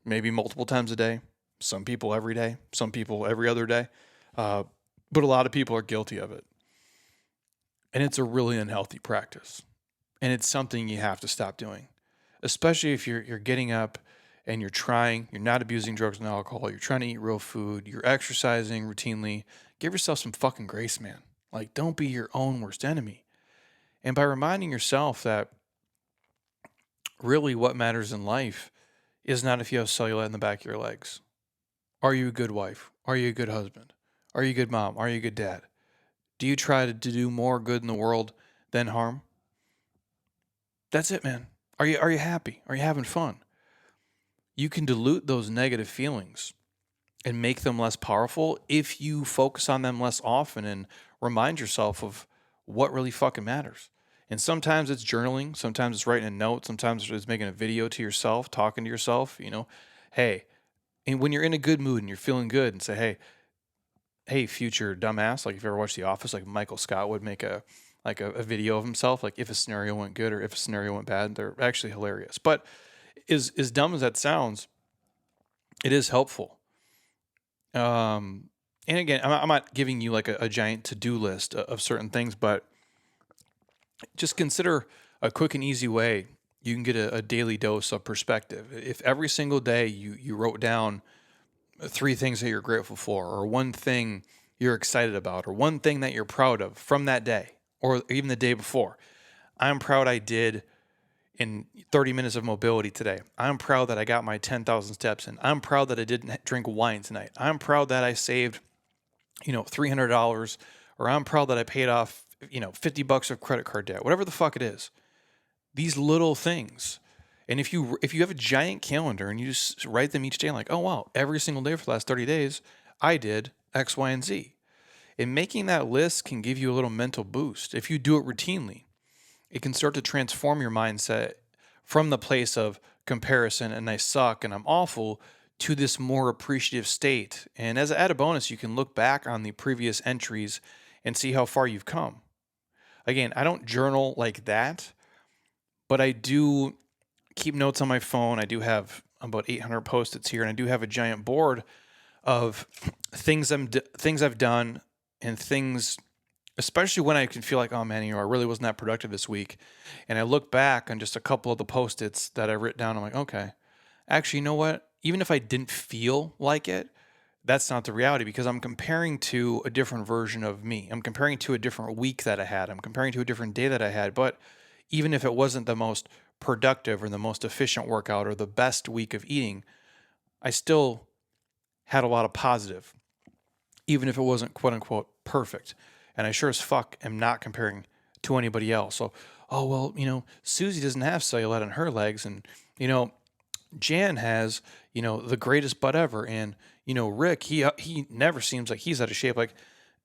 maybe multiple times a day. Some people every day. Some people every other day. But a lot of people are guilty of it. And it's a really unhealthy practice. And it's something you have to stop doing. Especially if you're getting up and you're not abusing drugs and alcohol, you're trying to eat real food, you're exercising routinely. Give yourself some fucking grace, man. Like, don't be your own worst enemy. And by reminding yourself that really what matters in life is not if you have cellulite in the back of your legs. Are you a good wife? Are you a good husband? Are you a good mom? Are you a good dad? Do you try to do more good in the world than harm? That's it, man. Are you happy? Are you having fun? You can dilute those negative feelings and make them less powerful if you focus on them less often and remind yourself of what really fucking matters. And sometimes it's journaling, sometimes it's writing a note, sometimes it's making a video to yourself, talking to yourself, hey, And when you're in a good mood and you're feeling good and say, hey, future dumbass, like if you ever watched The Office, like Michael Scott would make a video of himself, like if a scenario went good or if a scenario went bad. They're actually hilarious. But as dumb as that sounds, it is helpful. And again, I'm not giving you like a giant to-do list of certain things, but just consider a quick and easy way you can get a daily dose of perspective. If every single day you wrote down three things that you're grateful for, or one thing you're excited about, or one thing that you're proud of from that day, or even the day before. I'm proud I did in 30 minutes of mobility today. I'm proud that I got my 10,000 steps in. I'm proud that I didn't drink wine tonight. I'm proud that I saved, $300, or I'm proud that I paid off, $50 of credit card debt, whatever the fuck it is. These little things. And if you have a giant calendar and you just write them each day, like, oh wow, every single day for the last 30 days, I did X, Y, and Z. And making that list can give you a little mental boost. If you do it routinely, it can start to transform your mindset from the place of comparison and I suck and I'm awful to this more appreciative state. And as an added bonus, you can look back on the previous entries and see how far you've come. Again, I don't journal like that, but I do keep notes on my phone. I do have about 800 post-its here, and I do have a giant board of things I've done and things, especially when I can feel like, oh man, I really wasn't that productive this week. And I look back on just a couple of the post-its that I wrote down. I'm like, okay, actually, you know what? Even if I didn't feel like it, that's not the reality because I'm comparing to a different version of me. I'm comparing to a different week that I had. I'm comparing to a different day that I had. But even if it wasn't the most productive or the most efficient workout or the best week of eating, I still had a lot of positive, even if it wasn't quote unquote perfect. And I sure as fuck am not comparing to anybody else. So, oh, well, Susie doesn't have cellulite on her legs. And, Jan has, the greatest butt ever. And, Rick, he never seems like he's out of shape. Like,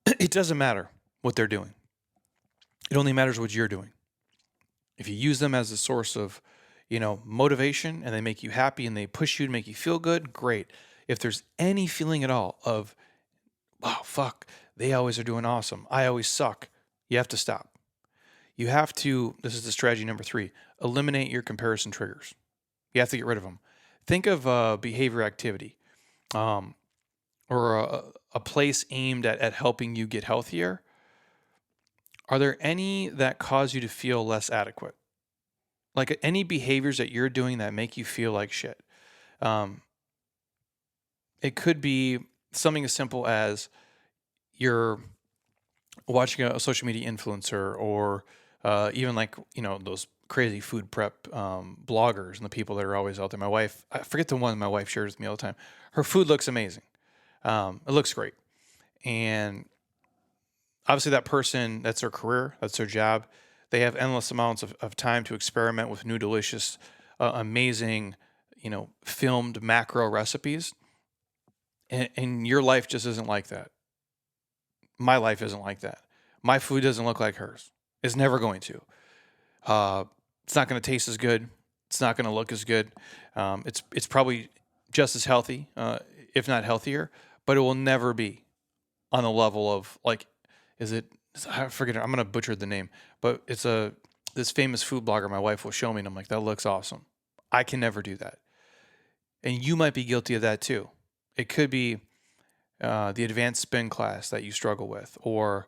it doesn't matter what they're doing. It only matters what you're doing. If you use them as a source of, motivation and they make you happy and they push you to make you feel good, great. If there's any feeling at all of, wow, fuck, they always are doing awesome, I always suck, you have to stop. You have to, this is the strategy number 3, eliminate your comparison triggers. You have to get rid of them. Think of behavior activity or a place aimed at helping you get healthier. Are there any that cause you to feel less adequate? Like any behaviors that you're doing that make you feel like shit. It could be something as simple as you're watching a social media influencer or even like, those crazy food prep bloggers and the people that are always out there. My wife, I forget the one my wife shares with me all the time. Her food looks amazing. It looks great. And obviously that person, that's their career, that's their job. They have endless amounts of time to experiment with new, delicious, amazing, filmed macro recipes. And your life just isn't like that. My life isn't like that. My food doesn't look like hers. It's never going to. It's not going to taste as good. It's not going to look as good. It's probably just as healthy, if not healthier, but it will never be on the level of like, I forget it. I'm going to butcher the name, but it's this famous food blogger my wife will show me, and I'm like, that looks awesome. I can never do that. And you might be guilty of that too. It could be the advanced spin class that you struggle with, or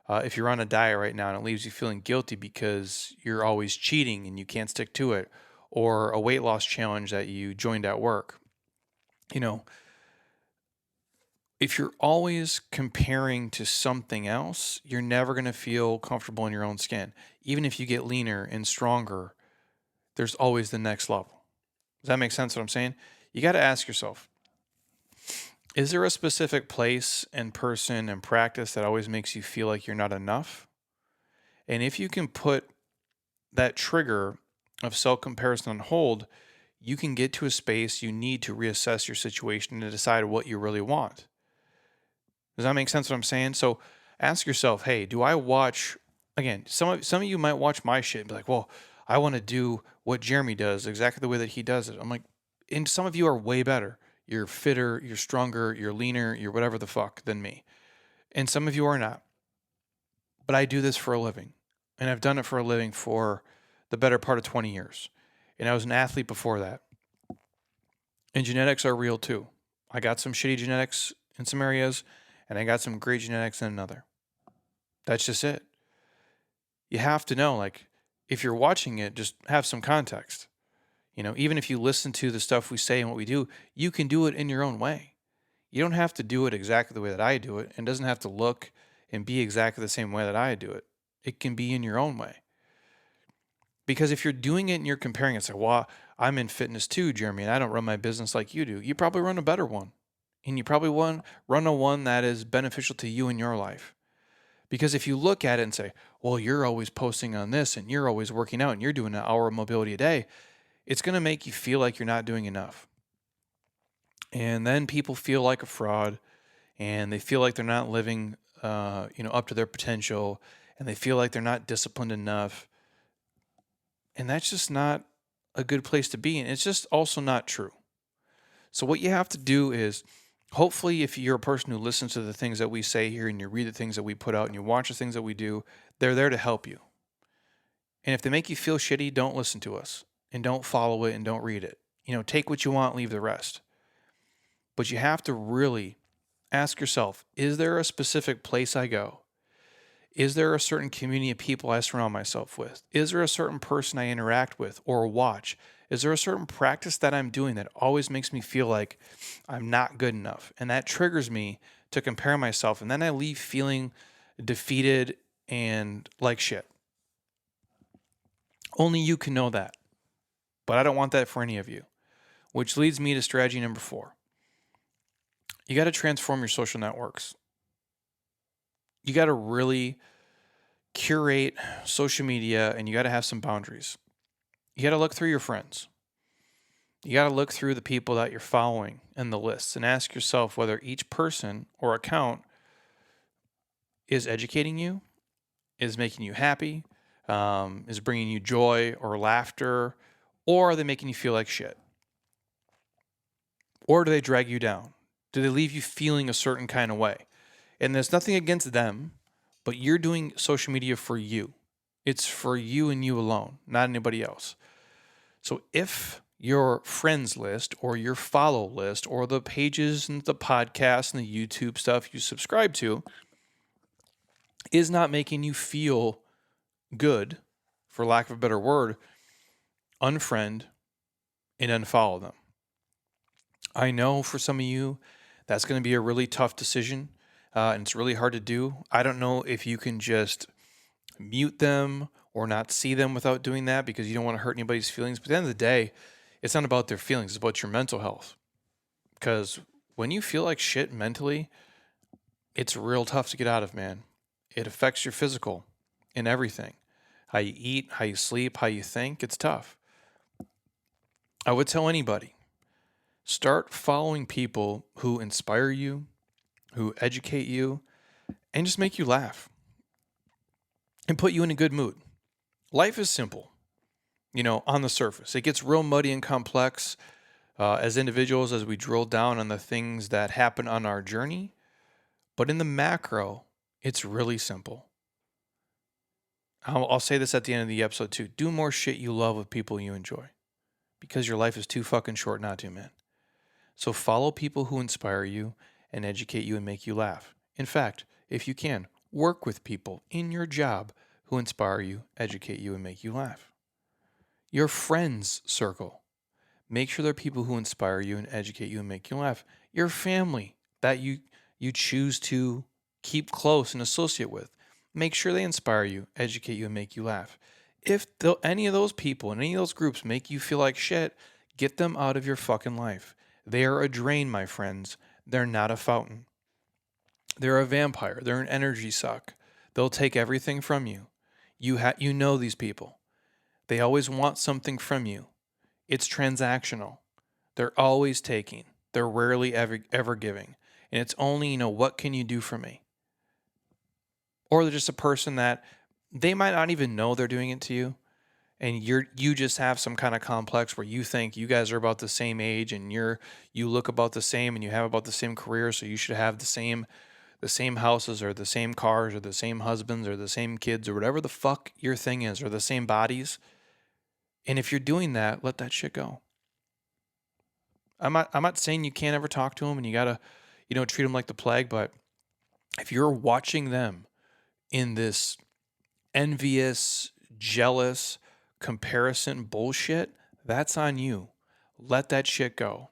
if you're on a diet right now and it leaves you feeling guilty because you're always cheating and you can't stick to it, or a weight loss challenge that you joined at work. If you're always comparing to something else, you're never going to feel comfortable in your own skin. Even if you get leaner and stronger, there's always the next level. Does that make sense what I'm saying? You got to ask yourself, is there a specific place and person and practice that always makes you feel like you're not enough? And if you can put that trigger of self-comparison on hold, you can get to a space you need to reassess your situation and decide what you really want. Does that make sense what I'm saying? So ask yourself, hey, do I watch, again, some of you might watch my shit and be like, well, I want to do what Jeremy does exactly the way that he does it. I'm like, and some of you are way better. you're fitter, you're stronger, you're leaner, you're whatever the fuck than me. And some of you are not. But I do this for a living. And I've done it for a living for the better part of 20 years. And I was an athlete before that. And genetics are real too. I got some shitty genetics in some areas, and I got some great genetics in another. That's just it. You have to know, like, if you're watching it, just have some context. Even if you listen to the stuff we say and what we do, you can do it in your own way. You don't have to do it exactly the way that I do it, and it doesn't have to look and be exactly the same way that I do it. It can be in your own way. Because if you're doing it and you're comparing it, say, well, I'm in fitness too, Jeremy, and I don't run my business like you do. You probably run a better one. And you probably run a one that is beneficial to you in your life. Because if you look at it and say, well, you're always posting on this and you're always working out and you're doing an hour of mobility a day, it's going to make you feel like you're not doing enough. And then people feel like a fraud and they feel like they're not living up to their potential, and they feel like they're not disciplined enough. And that's just not a good place to be. And it's just also not true. So what you have to do is, hopefully, if you're a person who listens to the things that we say here and you read the things that we put out and you watch the things that we do, they're there to help you. And if they make you feel shitty, don't listen to us and don't follow it and don't read it. Take what you want, leave the rest. But you have to really ask yourself, is there a specific place I go? Is there a certain community of people I surround myself with? Is there a certain person I interact with or watch? Is there a certain practice that I'm doing that always makes me feel like I'm not good enough? And that triggers me to compare myself. And then I leave feeling defeated and like shit. Only you can know that. But I don't want that for any of you. Which leads me to strategy number 4. You got to transform your social networks. You got to really curate social media, and you got to have some boundaries. You got to look through your friends. You got to look through the people that you're following and the lists and ask yourself whether each person or account is educating you, is making you happy, is bringing you joy or laughter, or are they making you feel like shit? Or do they drag you down? Do they leave you feeling a certain kind of way? And there's nothing against them, but you're doing social media for you. It's for you and you alone, not anybody else. So if your friends list or your follow list or the pages and the podcasts and the YouTube stuff you subscribe to is not making you feel good, for lack of a better word, unfriend and unfollow them. I know for some of you, that's going to be a really tough decision, and it's really hard to do. I don't know if you can just mute them or not see them without doing that because you don't want to hurt anybody's feelings. But at the end of the day, it's not about their feelings. It's about your mental health. Because when you feel like shit mentally, it's real tough to get out of, man. It affects your physical and everything. How you eat, how you sleep, how you think, it's tough. I would tell anybody, start following people who inspire you, who educate you, and just make you laugh and put you in a good mood. Life is simple, on the surface. It gets real muddy and complex as individuals as we drill down on the things that happen on our journey. But in the macro, it's really simple. I'll say this at the end of the episode too. Do more shit you love with people you enjoy, because your life is too fucking short not to, man. So follow people who inspire you and educate you and make you laugh. In fact, if you can, work with people in your job who inspire you, educate you, and make you laugh. Your friends circle. Make sure they're people who inspire you and educate you and make you laugh. Your family that you choose to keep close and associate with. Make sure they inspire you, educate you, and make you laugh. If any of those people and any of those groups make you feel like shit, get them out of your fucking life. They are a drain, my friends. They're not a fountain. They're a vampire. They're an energy suck. They'll take everything from you. You know these people. They always want something from you. It's transactional. They're always taking. They're rarely ever giving. And it's only, what can you do for me? Or they're just a person that they might not even know they're doing it to you. and you just have some kind of complex where you think you guys are about the same age and you look about the same and you have about the same career, so you should have the same houses or the same cars or the same husbands or the same kids or whatever the fuck your thing is, or the same bodies. And if you're doing that, let that shit go. I'm not saying you can't ever talk to them and you gotta, treat them like the plague, but if you're watching them in this envious, jealous comparison bullshit, that's on you. Let that shit go.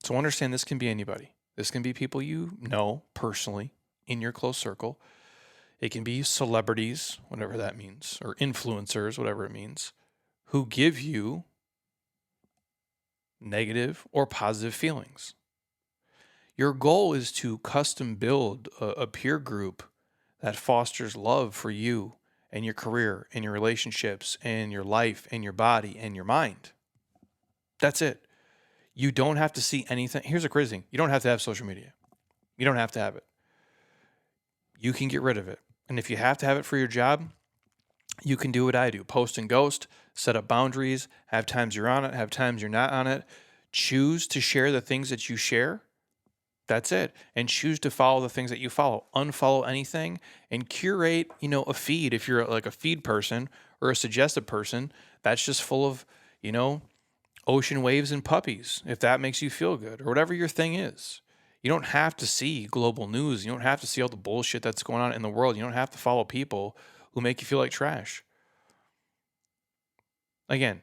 So understand, this can be anybody. This can be people you know personally in your close circle. It can be celebrities, whatever that means, or influencers, whatever it means, who give you negative or positive feelings. Your goal is to custom build a peer group that fosters love for you and your career and your relationships and your life and your body and your mind. That's it. You don't have to see anything. Here's the crazy thing. You don't have to have social media. You don't have to have it. You can get rid of it. And if you have to have it for your job, you can do what I do. Post and ghost, set up boundaries, have times you're on it, have times you're not on it. Choose to share the things that you share. That's it. And choose to follow the things that you follow. Unfollow anything and curate, a feed. If you're like a feed person or a suggested person, that's just full of, ocean waves and puppies, if that makes you feel good, or whatever your thing is. You don't have to see global news. You don't have to see all the bullshit that's going on in the world. You don't have to follow people who make you feel like trash. Again,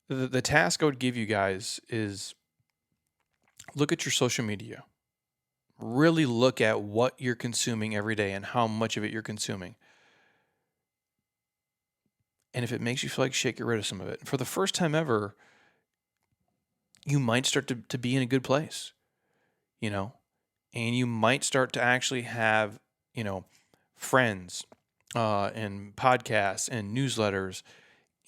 the task I would give you guys is look at your social media. Really look at what you're consuming every day and how much of it you're consuming. And if it makes you feel like shit, get rid of some of it. For the first time ever, you might start to be in a good place, and you might start to actually have, friends and podcasts and newsletters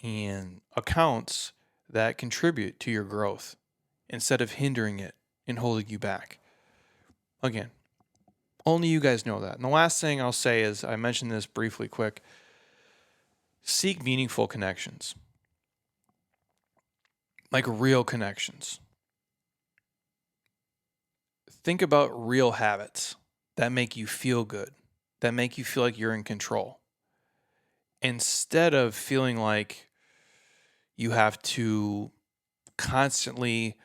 and accounts that contribute to your growth instead of hindering it and holding you back. Again, only you guys know that. And the last thing I'll say is, I mentioned this briefly quick, seek meaningful connections. Like real connections. Think about real habits that make you feel good, that make you feel like you're in control. Instead of feeling like you have to constantly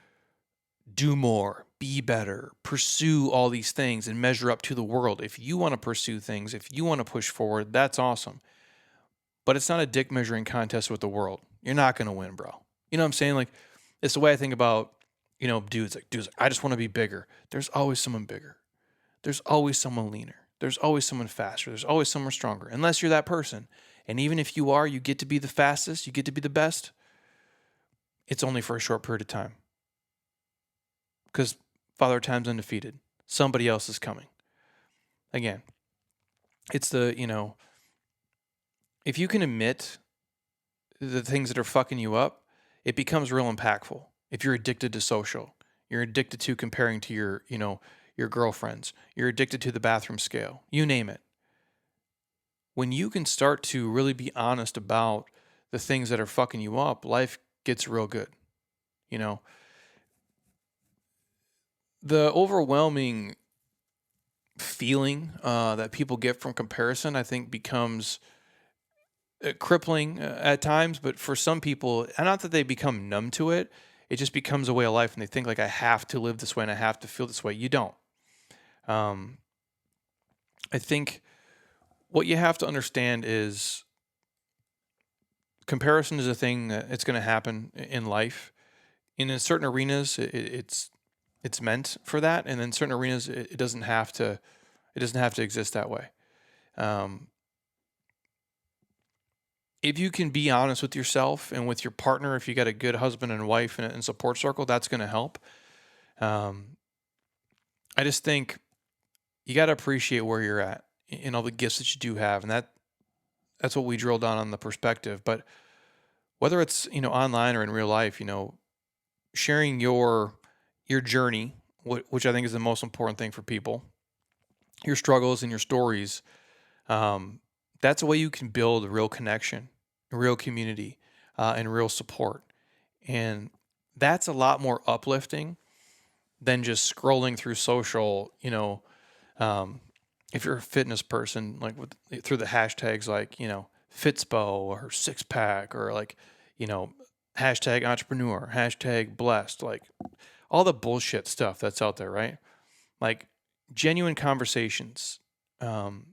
do more, be better, pursue all these things and measure up to the world. If you want to pursue things, if you want to push forward, that's awesome. But it's not a dick measuring contest with the world. You're not going to win, bro. You know what I'm saying? Like, it's the way I think about, dudes. Like, I just want to be bigger. There's always someone bigger. There's always someone leaner. There's always someone faster. There's always someone stronger, unless you're that person. And even if you are, you get to be the fastest, you get to be the best. It's only for a short period of time. Because Father Time's undefeated. Somebody else is coming. Again, it's if you can admit the things that are fucking you up, it becomes real impactful. If you're addicted to social, you're addicted to comparing to your girlfriends, you're addicted to the bathroom scale, you name it. When you can start to really be honest about the things that are fucking you up, life gets real good. The overwhelming feeling that people get from comparison, I think, becomes crippling at times. But for some people, and not that they become numb to it, it just becomes a way of life, and they think like, I have to live this way and I have to feel this way. You don't. I think what you have to understand is comparison is a thing that it's going to happen in life. In certain arenas, it's meant for that, and in certain arenas, it doesn't have to. It doesn't have to exist that way. If you can be honest with yourself and with your partner, if you got a good husband and wife and support circle, that's going to help. I just think you got to appreciate where you're at and all the gifts that you do have, and that's what we drill down on the perspective. But whether it's online or in real life, sharing your journey, which I think is the most important thing for people, your struggles and your stories, that's a way you can build a real connection real community, and real support. And that's a lot more uplifting than just scrolling through social, um, if you're a fitness person, like through the hashtags like, Fitspo or six pack or like, you know, hashtag entrepreneur, hashtag blessed, like all the bullshit stuff that's out there, right? Like genuine conversations um,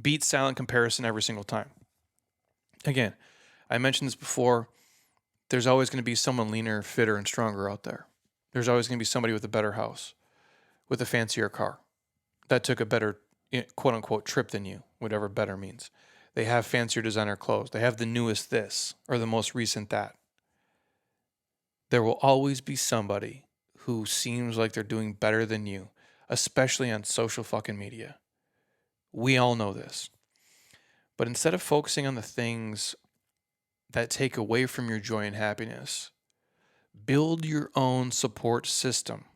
beat silent comparison every single time. Again, I mentioned this before. There's always going to be someone leaner, fitter, and stronger out there. There's always going to be somebody with a better house, with a fancier car, that took a better, quote unquote, trip than you, whatever better means. They have fancier designer clothes. They have the newest this or the most recent that. There will always be somebody who seems like they're doing better than you, especially on social fucking media. We all know this. But instead of focusing on the things that take away from your joy and happiness, build your own support system.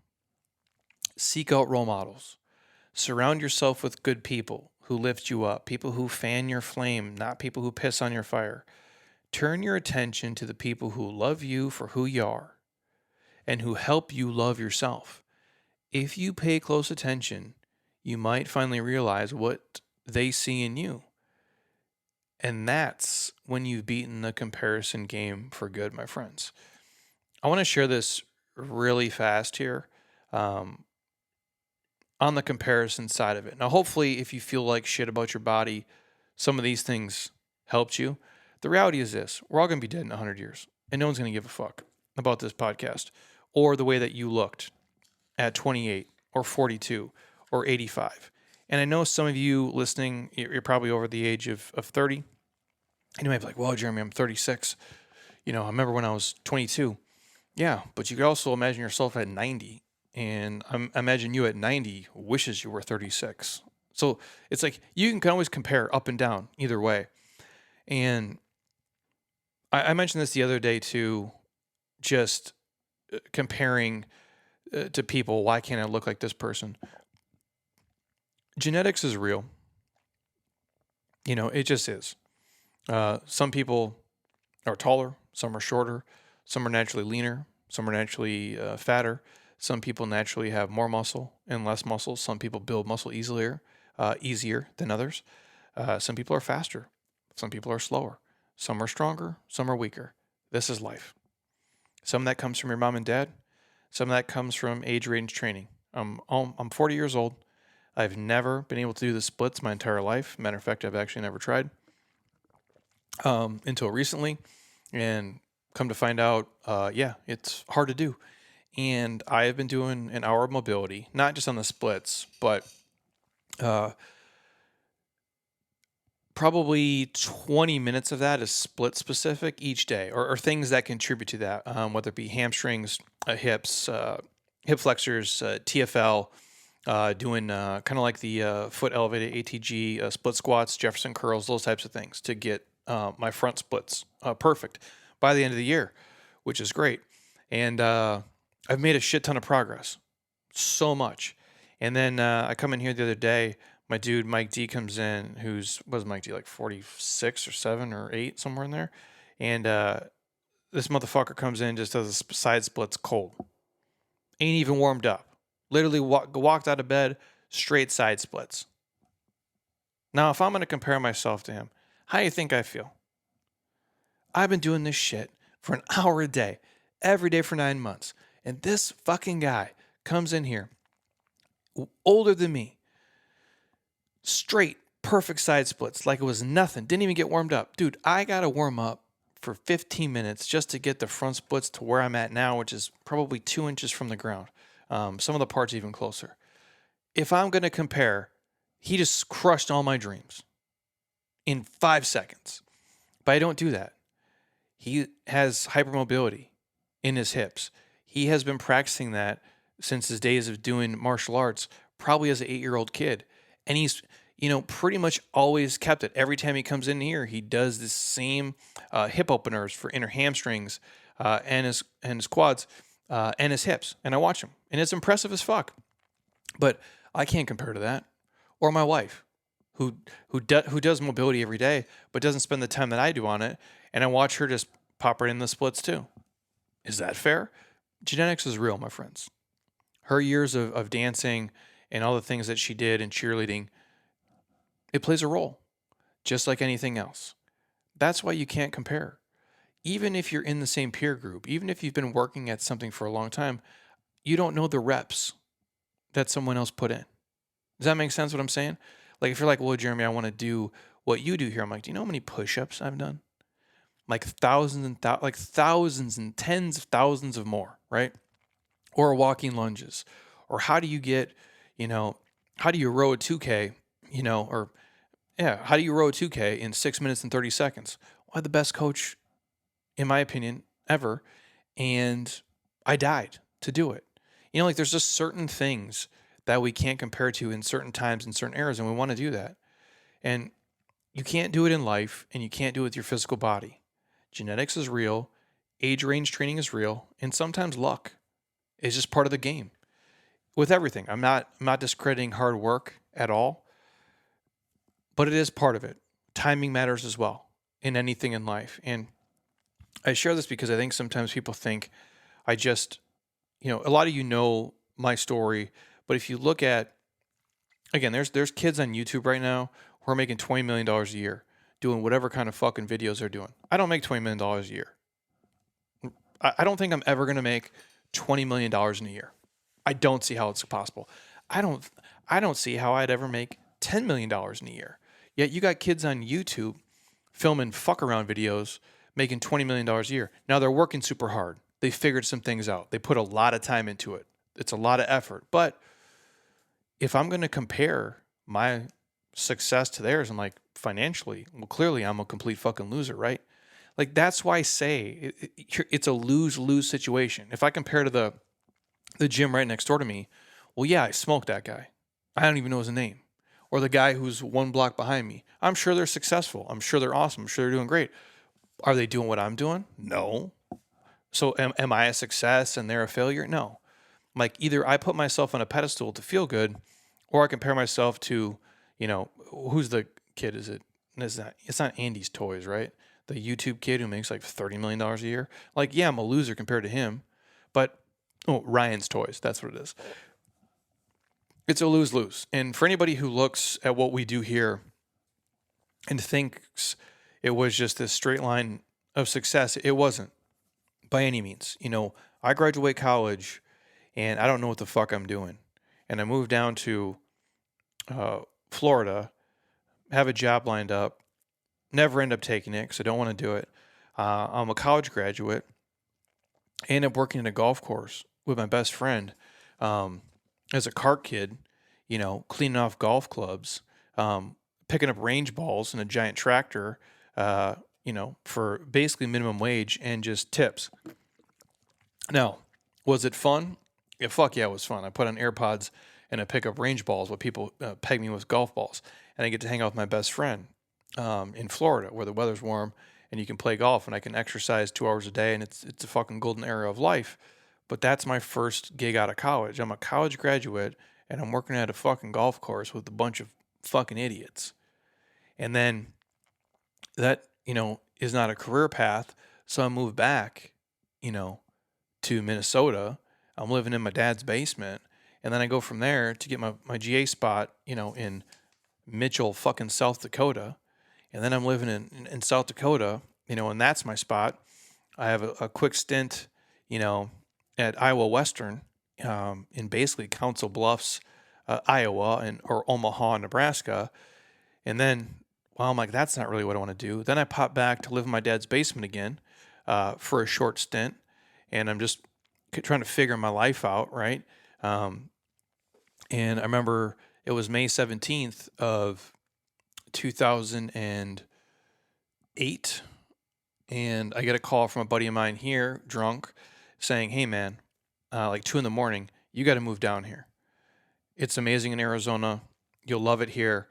Seek out role models. Surround yourself with good people who lift you up, people who fan your flame, not people who piss on your fire. Turn your attention to the people who love you for who you are and who help you love yourself. If you pay close attention, you might finally realize what they see in you. And that's when you've beaten the comparison game for good, my friends. I want to share this really fast here. On the comparison side of it. Now, hopefully, if you feel like shit about your body, some of these things helped you. The reality is this: we're all going to be dead in 100 years, and no one's going to give a fuck about this podcast or the way that you looked at 28 or 42 or 85. And I know some of you listening, you're probably over the age of 30. And you might be like, well, Jeremy, I'm 36. I remember when I was 22. Yeah, but you could also imagine yourself at 90. And I imagine you at 90 wishes you were 36. So it's like you can always compare up and down either way. And I mentioned this the other day too, just comparing to people. Why can't I look like this person? Genetics is real. It just is. Some people are taller, some are shorter, some are naturally leaner, some are naturally fatter. Some people naturally have more muscle and less muscle. Some people build muscle easier than others. Some people are faster. Some people are slower. Some are stronger. Some are weaker. This is life. Some of that comes from your mom and dad. Some of that comes from age range training. I'm 40 years old. I've never been able to do the splits my entire life. Matter of fact, I've actually never tried until recently. And come to find out, it's hard to do. And I have been doing an hour of mobility, not just on the splits, but probably 20 minutes of that is split specific each day, or things that contribute to that, whether it be hamstrings, hips, hip flexors, TFL, doing kind of like the foot elevated ATG, split squats, Jefferson curls, those types of things to get my front splits perfect by the end of the year, which is great. And I've made a shit ton of progress, so much. And then I come in here the other day. My dude Mike D comes in, was Mike D, like 46 or 7 or 8, somewhere in there, and this motherfucker comes in, just does a side splits cold, ain't even warmed up. Literally walked out of bed, straight side splits. Now, if I'm gonna compare myself to him, how do you think I feel? I've been doing this shit for an hour a day, every day for 9 months. And this fucking guy comes in here, older than me, straight, perfect side splits, like it was nothing. Didn't even get warmed up. Dude, I got to warm up for 15 minutes just to get the front splits to where I'm at now, which is probably 2 inches from the ground. Some of the parts even closer. If I'm going to compare, he just crushed all my dreams in 5 seconds. But I don't do that. He has hypermobility in his hips. He has been practicing that since his days of doing martial arts, probably as an 8-year-old kid. And he's, pretty much always kept it. Every time he comes in here, he does the same hip openers for inner hamstrings and his quads and his hips. And I watch him. And it's impressive as fuck. But I can't compare to that. Or my wife, who does mobility every day, but doesn't spend the time that I do on it, and I watch her just pop right in the splits too. Is that fair? Genetics is real, my friends. Her years of dancing and all the things that she did in cheerleading, it plays a role, just like anything else. That's why you can't compare. Even if you're in the same peer group, even if you've been working at something for a long time, you don't know the reps that someone else put in. Does that make sense what I'm saying? Like if you're like, well, Jeremy, I want to do what you do here. I'm like, do you know how many push-ups I've done? Like thousands and tens of thousands of more, right? Or walking lunges. Or how do you get, how do you row a 2K, or yeah, how do you row a 2K in 6 minutes and 30 seconds? Well, the best coach, in my opinion, ever. And I died to do it. Like there's just certain things that we can't compare to in certain times in certain eras, and we want to do that. And you can't do it in life, and you can't do it with your physical body. Genetics is real, age range training is real, and sometimes luck is just part of the game. With everything, I'm not discrediting hard work at all, but it is part of it. Timing matters as well in anything in life. And I share this because I think sometimes people think I just, a lot of my story, but if you look at, again, there's kids on YouTube right now who are making $20 million a year doing whatever kind of fucking videos they're doing. I don't make $20 million a year. I don't think I'm ever going to make $20 million in a year. I don't see how it's possible. I don't see how I'd ever make $10 million in a year. Yet you got kids on YouTube filming fuck around videos making $20 million a year. Now they're working super hard. They figured some things out. They put a lot of time into it. It's a lot of effort. But if I'm going to compare my success to theirs, I'm like, financially, well, clearly I'm a complete fucking loser, right? Like, that's why I say it's a lose-lose situation. If I compare to the gym right next door to me, well, yeah, I smoked that guy. I don't even know his name. Or the guy who's one block behind me. I'm sure they're successful. I'm sure they're awesome. I'm sure they're doing great. Are they doing what I'm doing? No. So am I a success and they're a failure? No. Like either I put myself on a pedestal to feel good, or I compare myself to, who's the kid? It's not Andy's Toys, right? The YouTube kid who makes like $30 million a year. Like, yeah, I'm a loser compared to him, but Ryan's Toys, that's what it is. It's a lose-lose. And for anybody who looks at what we do here and thinks it was just this straight line of success, it wasn't by any means. I graduate college and I don't know what the fuck I'm doing. And I moved down to Florida, have a job lined up, never end up taking it because I don't want to do it. I'm a college graduate. I ended up working at a golf course with my best friend as a cart kid, cleaning off golf clubs, picking up range balls in a giant tractor, for basically minimum wage and just tips. Now, was it fun? Yeah, fuck yeah, it was fun. I put on AirPods and I pick up range balls, what people peg me with golf balls. And I get to hang out with my best friend in Florida where the weather's warm and you can play golf and I can exercise 2 hours a day and it's a fucking golden era of life. But that's my first gig out of college. I'm a college graduate and I'm working at a fucking golf course with a bunch of fucking idiots. And then that, is not a career path. So I moved back, to Minnesota. I'm living in my dad's basement. And then I go from there to get my GA spot, in Mitchell, fucking South Dakota. And then I'm living in South Dakota, and that's my spot. I have a quick stint, at Iowa Western, in basically Council Bluffs, Iowa, or Omaha, Nebraska. And then, well, I'm like, that's not really what I want to do. Then I pop back to live in my dad's basement again for a short stint. And I'm just trying to figure my life out, right? And I remember it was May 17th of 2008. And I get a call from a buddy of mine here, drunk, saying, hey, man, like 2 a.m, you got to move down here. It's amazing in Arizona. You'll love it here.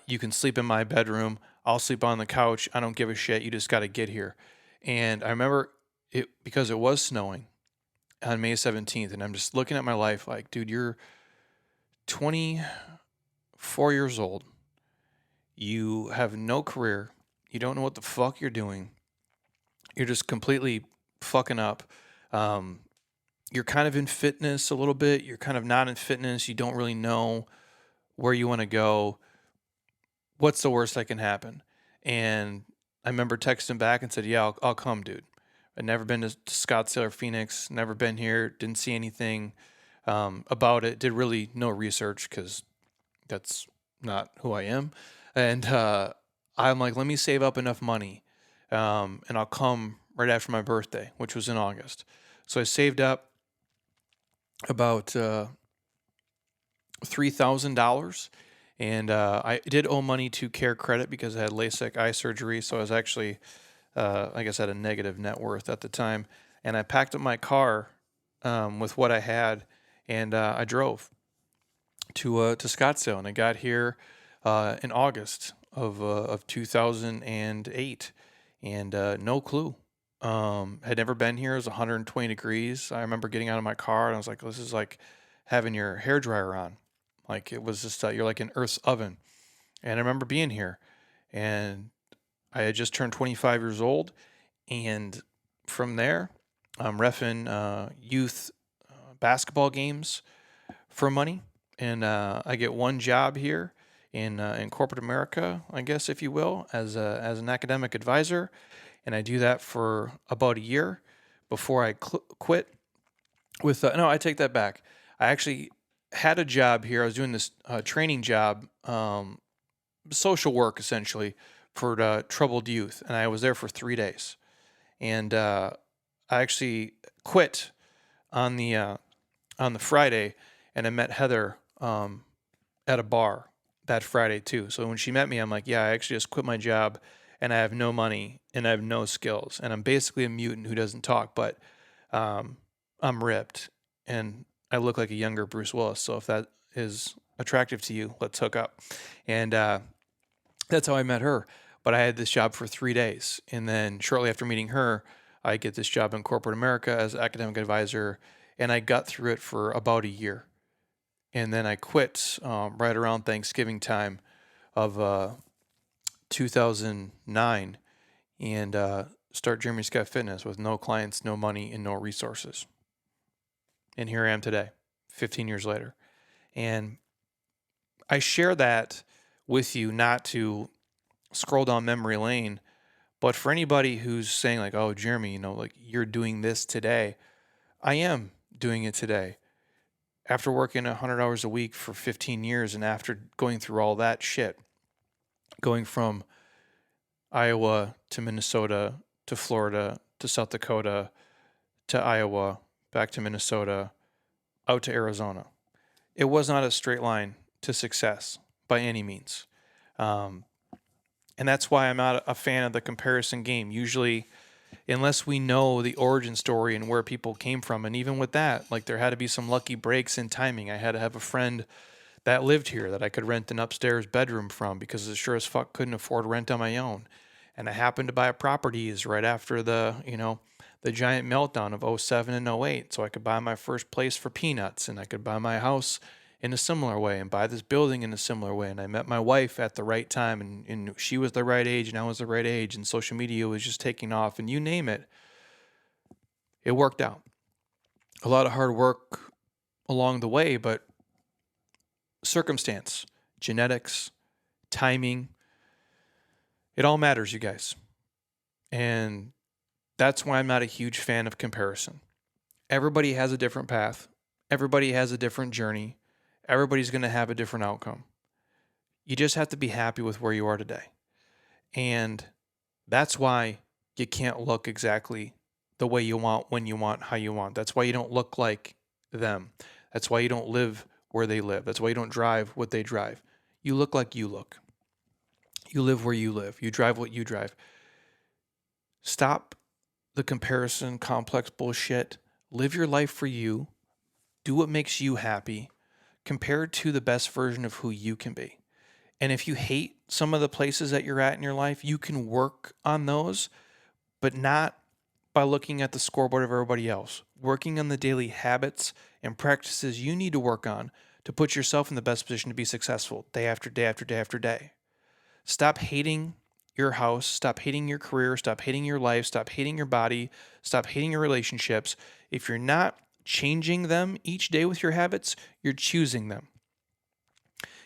You can sleep in my bedroom. I'll sleep on the couch. I don't give a shit. You just got to get here. And I remember it because it was snowing on May 17th. And I'm just looking at my life like, dude, you're 24 years old. You have no career. You don't know what the fuck you're doing. You're just completely fucking up. Um, you're kind of in fitness a little bit. You're kind of not in fitness. You don't really know where you want to go. What's the worst that can happen? And I remember texting back and said, yeah, I'll come, dude. I'd never been to Scottsdale or Phoenix, never been here, didn't see anything about it, did really no research because that's not who I am. And I'm like, let me save up enough money and I'll come right after my birthday, which was in August. So I saved up about $3,000. And I did owe money to Care Credit because I had LASIK eye surgery. So I was actually, I guess, at a negative net worth at the time. And I packed up my car with what I had, and I drove to Scottsdale. And I got here in August of 2008, and no clue. Had never been here. It was 120 degrees. I remember getting out of my car, and I was like, "This is like having your hair dryer on." Like it was just you're like in Earth's oven. And I remember being here, and I had just turned 25 years old, and from there, I'm reffing youth basketball games for money, and I get one job here in corporate America, I guess if you will, as an academic advisor, and I do that for about a year before I quit. With no, I take that back. I actually had a job here. I was doing this training job, social work essentially for troubled youth, and I was there for 3 days. And I actually quit on the Friday, and I met Heather at a bar that Friday too. So when she met me, I'm like, yeah, I actually just quit my job, and I have no money, and I have no skills, and I'm basically a mutant who doesn't talk, but um, I'm ripped, and I look like a younger Bruce Willis. So if that is attractive to you, let's hook up. And that's how I met her. But I had this job for 3 days. And then shortly after meeting her, I get this job in corporate America as academic advisor. And I got through it for about a year. And then I quit right around Thanksgiving time of 2009 and start Jeremy Scott Fitness with no clients, no money, and no resources. And here I am today, 15 years later. And I share that with you not to scroll down memory lane, but for anybody who's saying like, "Oh, Jeremy, like you're doing this today," I am doing it today. After working 100 hours a week for 15 years, and after going through all that shit, going from Iowa to Minnesota to Florida to South Dakota to Iowa, back to Minnesota, out to Arizona. It was not a straight line to success by any means. Um, and that's why I'm not a fan of the comparison game. Usually, unless we know the origin story and where people came from, and even with that, like there had to be some lucky breaks in timing. I had to have a friend that lived here that I could rent an upstairs bedroom from because I sure as fuck couldn't afford rent on my own. And I happened to buy properties right after the giant meltdown of '07 and '08. So I could buy my first place for peanuts, and I could buy my house in a similar way and buy this building in a similar way. And I met my wife at the right time, and she was the right age and I was the right age, and social media was just taking off, and you name it, it worked out. A lot of hard work along the way, but circumstance, genetics, timing, it all matters, you guys. And that's why I'm not a huge fan of comparison. Everybody has a different path. Everybody has a different journey. Everybody's going to have a different outcome. You just have to be happy with where you are today. And that's why you can't look exactly the way you want, when you want, how you want. That's why you don't look like them. That's why you don't live where they live. That's why you don't drive what they drive. You look like you look. You live where you live. You drive what you drive. Stop the comparison complex bullshit. Live your life for you. Do what makes you happy. Compare to the best version of who you can be. And if you hate some of the places that you're at in your life, you can work on those, but not by looking at the scoreboard of everybody else. Working on the daily habits and practices you need to work on to put yourself in the best position to be successful day after day after day after day. Stop hating your house. Stop hating your career. Stop hating your life. Stop hating your body. Stop hating your relationships. If you're not changing them each day with your habits, you're choosing them.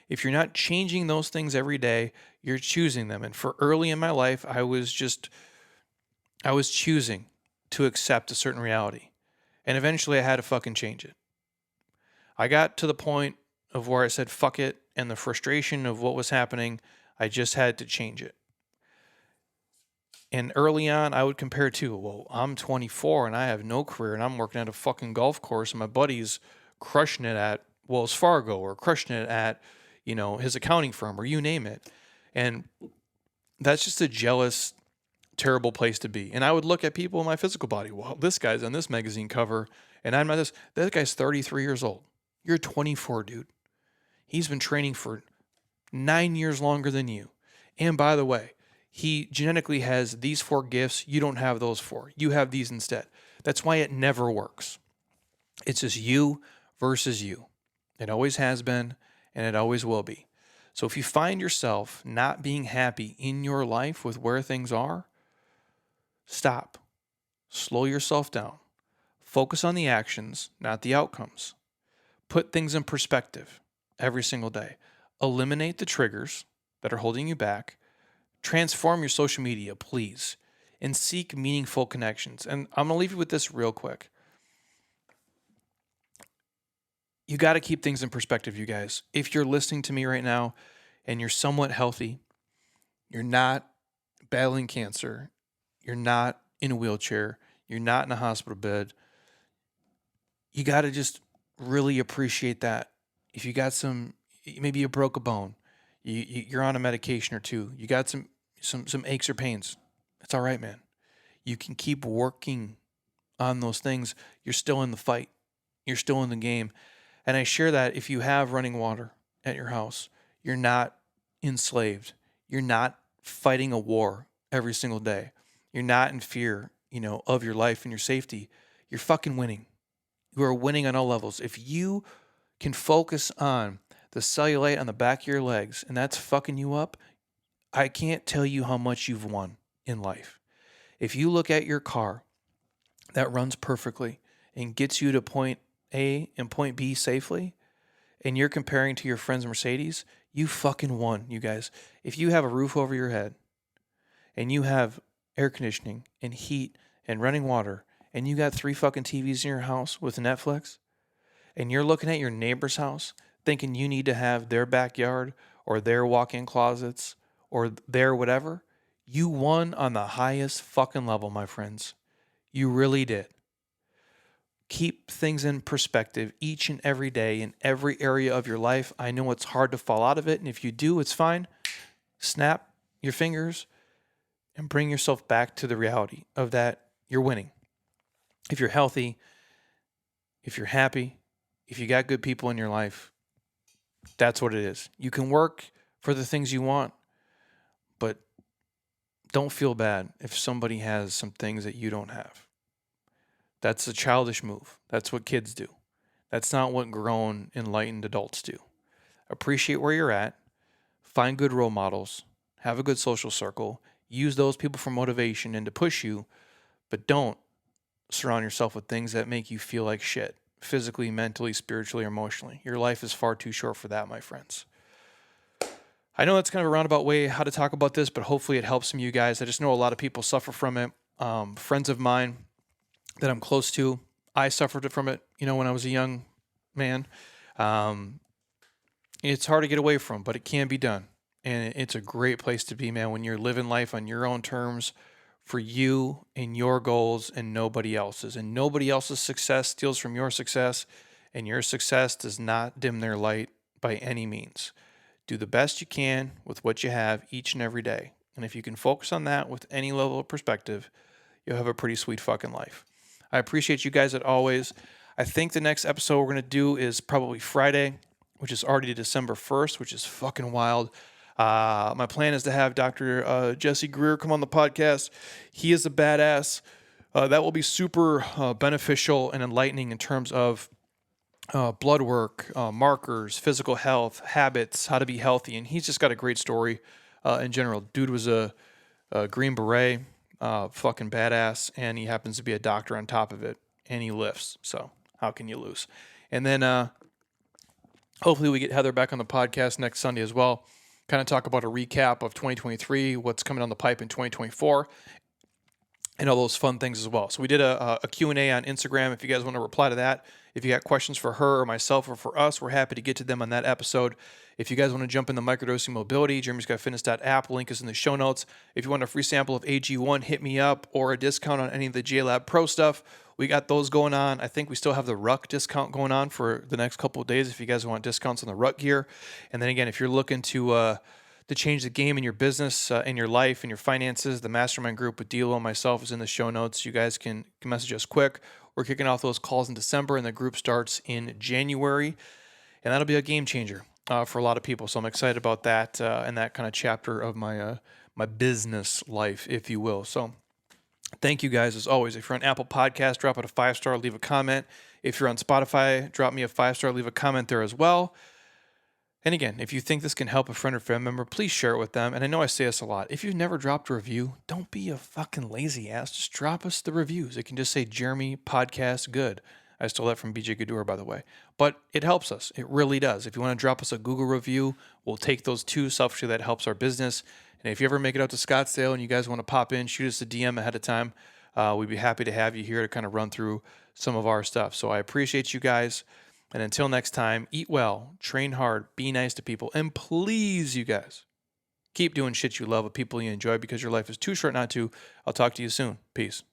If you're not changing those things every day, you're choosing them. And for early in my life, I was choosing to accept a certain reality. And eventually I had to fucking change it. I got to the point of where I said, fuck it. And the frustration of what was happening, I just had to change it. And early on, I would compare to, well, I'm 24 and I have no career and I'm working at a fucking golf course and my buddy's crushing it at Wells Fargo or crushing it at, his accounting firm or you name it. And that's just a jealous, terrible place to be. And I would look at people in my physical body. Well, this guy's on this magazine cover and I'm not this. That guy's 33 years old. You're 24, dude. He's been training for 9 years longer than you. And by the way, he genetically has these 4 gifts. You don't have those 4. You have these instead. That's why it never works. It's just you versus you. It always has been, and it always will be. So if you find yourself not being happy in your life with where things are, stop. Slow yourself down. Focus on the actions, not the outcomes. Put things in perspective every single day. Eliminate the triggers that are holding you back. Transform your social media, please, and seek meaningful connections. And I'm going to leave you with this real quick. You got to keep things in perspective, you guys. If you're listening to me right now and you're somewhat healthy, you're not battling cancer, you're not in a wheelchair, you're not in a hospital bed, you got to just really appreciate that. If you got maybe you broke a bone, you're on a medication or two, you got some aches or pains, it's all right, man. You can keep working on those things. You're still in the fight. You're still in the game. And I share that if you have running water at your house, you're not enslaved. You're not fighting a war every single day. You're not in fear, of your life and your safety. You're fucking winning. You are winning on all levels. If you can focus on the cellulite on the back of your legs and that's fucking you up, I can't tell you how much you've won in life. If you look at your car that runs perfectly and gets you to point A and point B safely, and you're comparing to your friend's Mercedes, you fucking won, you guys. If you have a roof over your head and you have air conditioning and heat and running water and you got 3 fucking TVs in your house with Netflix and you're looking at your neighbor's house thinking you need to have their backyard or their walk-in closets or their whatever, you won on the highest fucking level, my friends. You really did. Keep things in perspective each and every day in every area of your life. I know it's hard to fall out of it, and if you do, it's fine. Snap your fingers and bring yourself back to the reality of that you're winning. If you're healthy, if you're happy, if you got good people in your life, that's what it is. You can work for the things you want, but don't feel bad if somebody has some things that you don't have. That's a childish move. That's what kids do. That's not what grown, enlightened adults do. Appreciate where you're at. Find good role models. Have a good social circle. Use those people for motivation and to push you, but don't surround yourself with things that make you feel like shit, physically, mentally, spiritually, or emotionally. Your life is far too short for that, my friends. I know that's kind of a roundabout way how to talk about this, but hopefully it helps some of you guys. I just know a lot of people suffer from it. Friends of mine that I'm close to, I suffered from it, when I was a young man. It's hard to get away from, but it can be done. And it's a great place to be, man, when you're living life on your own terms for you and your goals and nobody else's. And nobody else's success steals from your success, and your success does not dim their light by any means. Do the best you can with what you have each and every day. And if you can focus on that with any level of perspective, you'll have a pretty sweet fucking life. I appreciate you guys as always. I think the next episode we're going to do is probably Friday, which is already December 1st, which is fucking wild. My plan is to have Dr. Jesse Greer come on the podcast. He is a badass. That will be super beneficial and enlightening in terms of blood work, markers, physical health, habits, how to be healthy. And he's just got a great story in general. Dude was a Green Beret, fucking badass, and he happens to be a doctor on top of it, and he lifts. So how can you lose? And then hopefully we get Heather back on the podcast next Sunday as well. Kind of talk about a recap of 2023, what's coming on the pipe in 2024, and all those fun things as well. So we did a Q&A on Instagram. If you guys want to reply to that, if you got questions for her or myself or for us, we're happy to get to them on that episode. If you guys want to jump in the microdosing mobility, jeremyscottfitness.app, link is in the show notes. If you want a free sample of AG1, hit me up, or a discount on any of the JLab Pro stuff. We got those going on. I think we still have the Ruck discount going on for the next couple of days if you guys want discounts on the Ruck gear. And then again, if you're looking to change the game in your business, in your life, in your finances, the mastermind group with Dilo and myself is in the show notes. You guys can message us quick. We're kicking off those calls in December, and the group starts in January. And that'll be a game changer for a lot of people. So I'm excited about that and that kind of chapter of my my business life, if you will. So thank you guys as always. If you're on Apple Podcast, drop it a 5-star, leave a comment. If you're on Spotify, drop me a 5-star, leave a comment there as well. And again, if you think this can help a friend or family member, please share it with them. And I know I say this a lot. If you've never dropped a review, don't be a fucking lazy ass. Just drop us the reviews. It can just say Jeremy Podcast Good. I stole that from BJ Gaddour, by the way. But it helps us. It really does. If you want to drop us a Google review, we'll take those too. Selfishly, that helps our business. And if you ever make it out to Scottsdale and you guys want to pop in, shoot us a DM ahead of time. We'd be happy to have you here to kind of run through some of our stuff. So I appreciate you guys. And until next time, eat well, train hard, be nice to people, and please, you guys, keep doing shit you love with people you enjoy because your life is too short not to. I'll talk to you soon. Peace.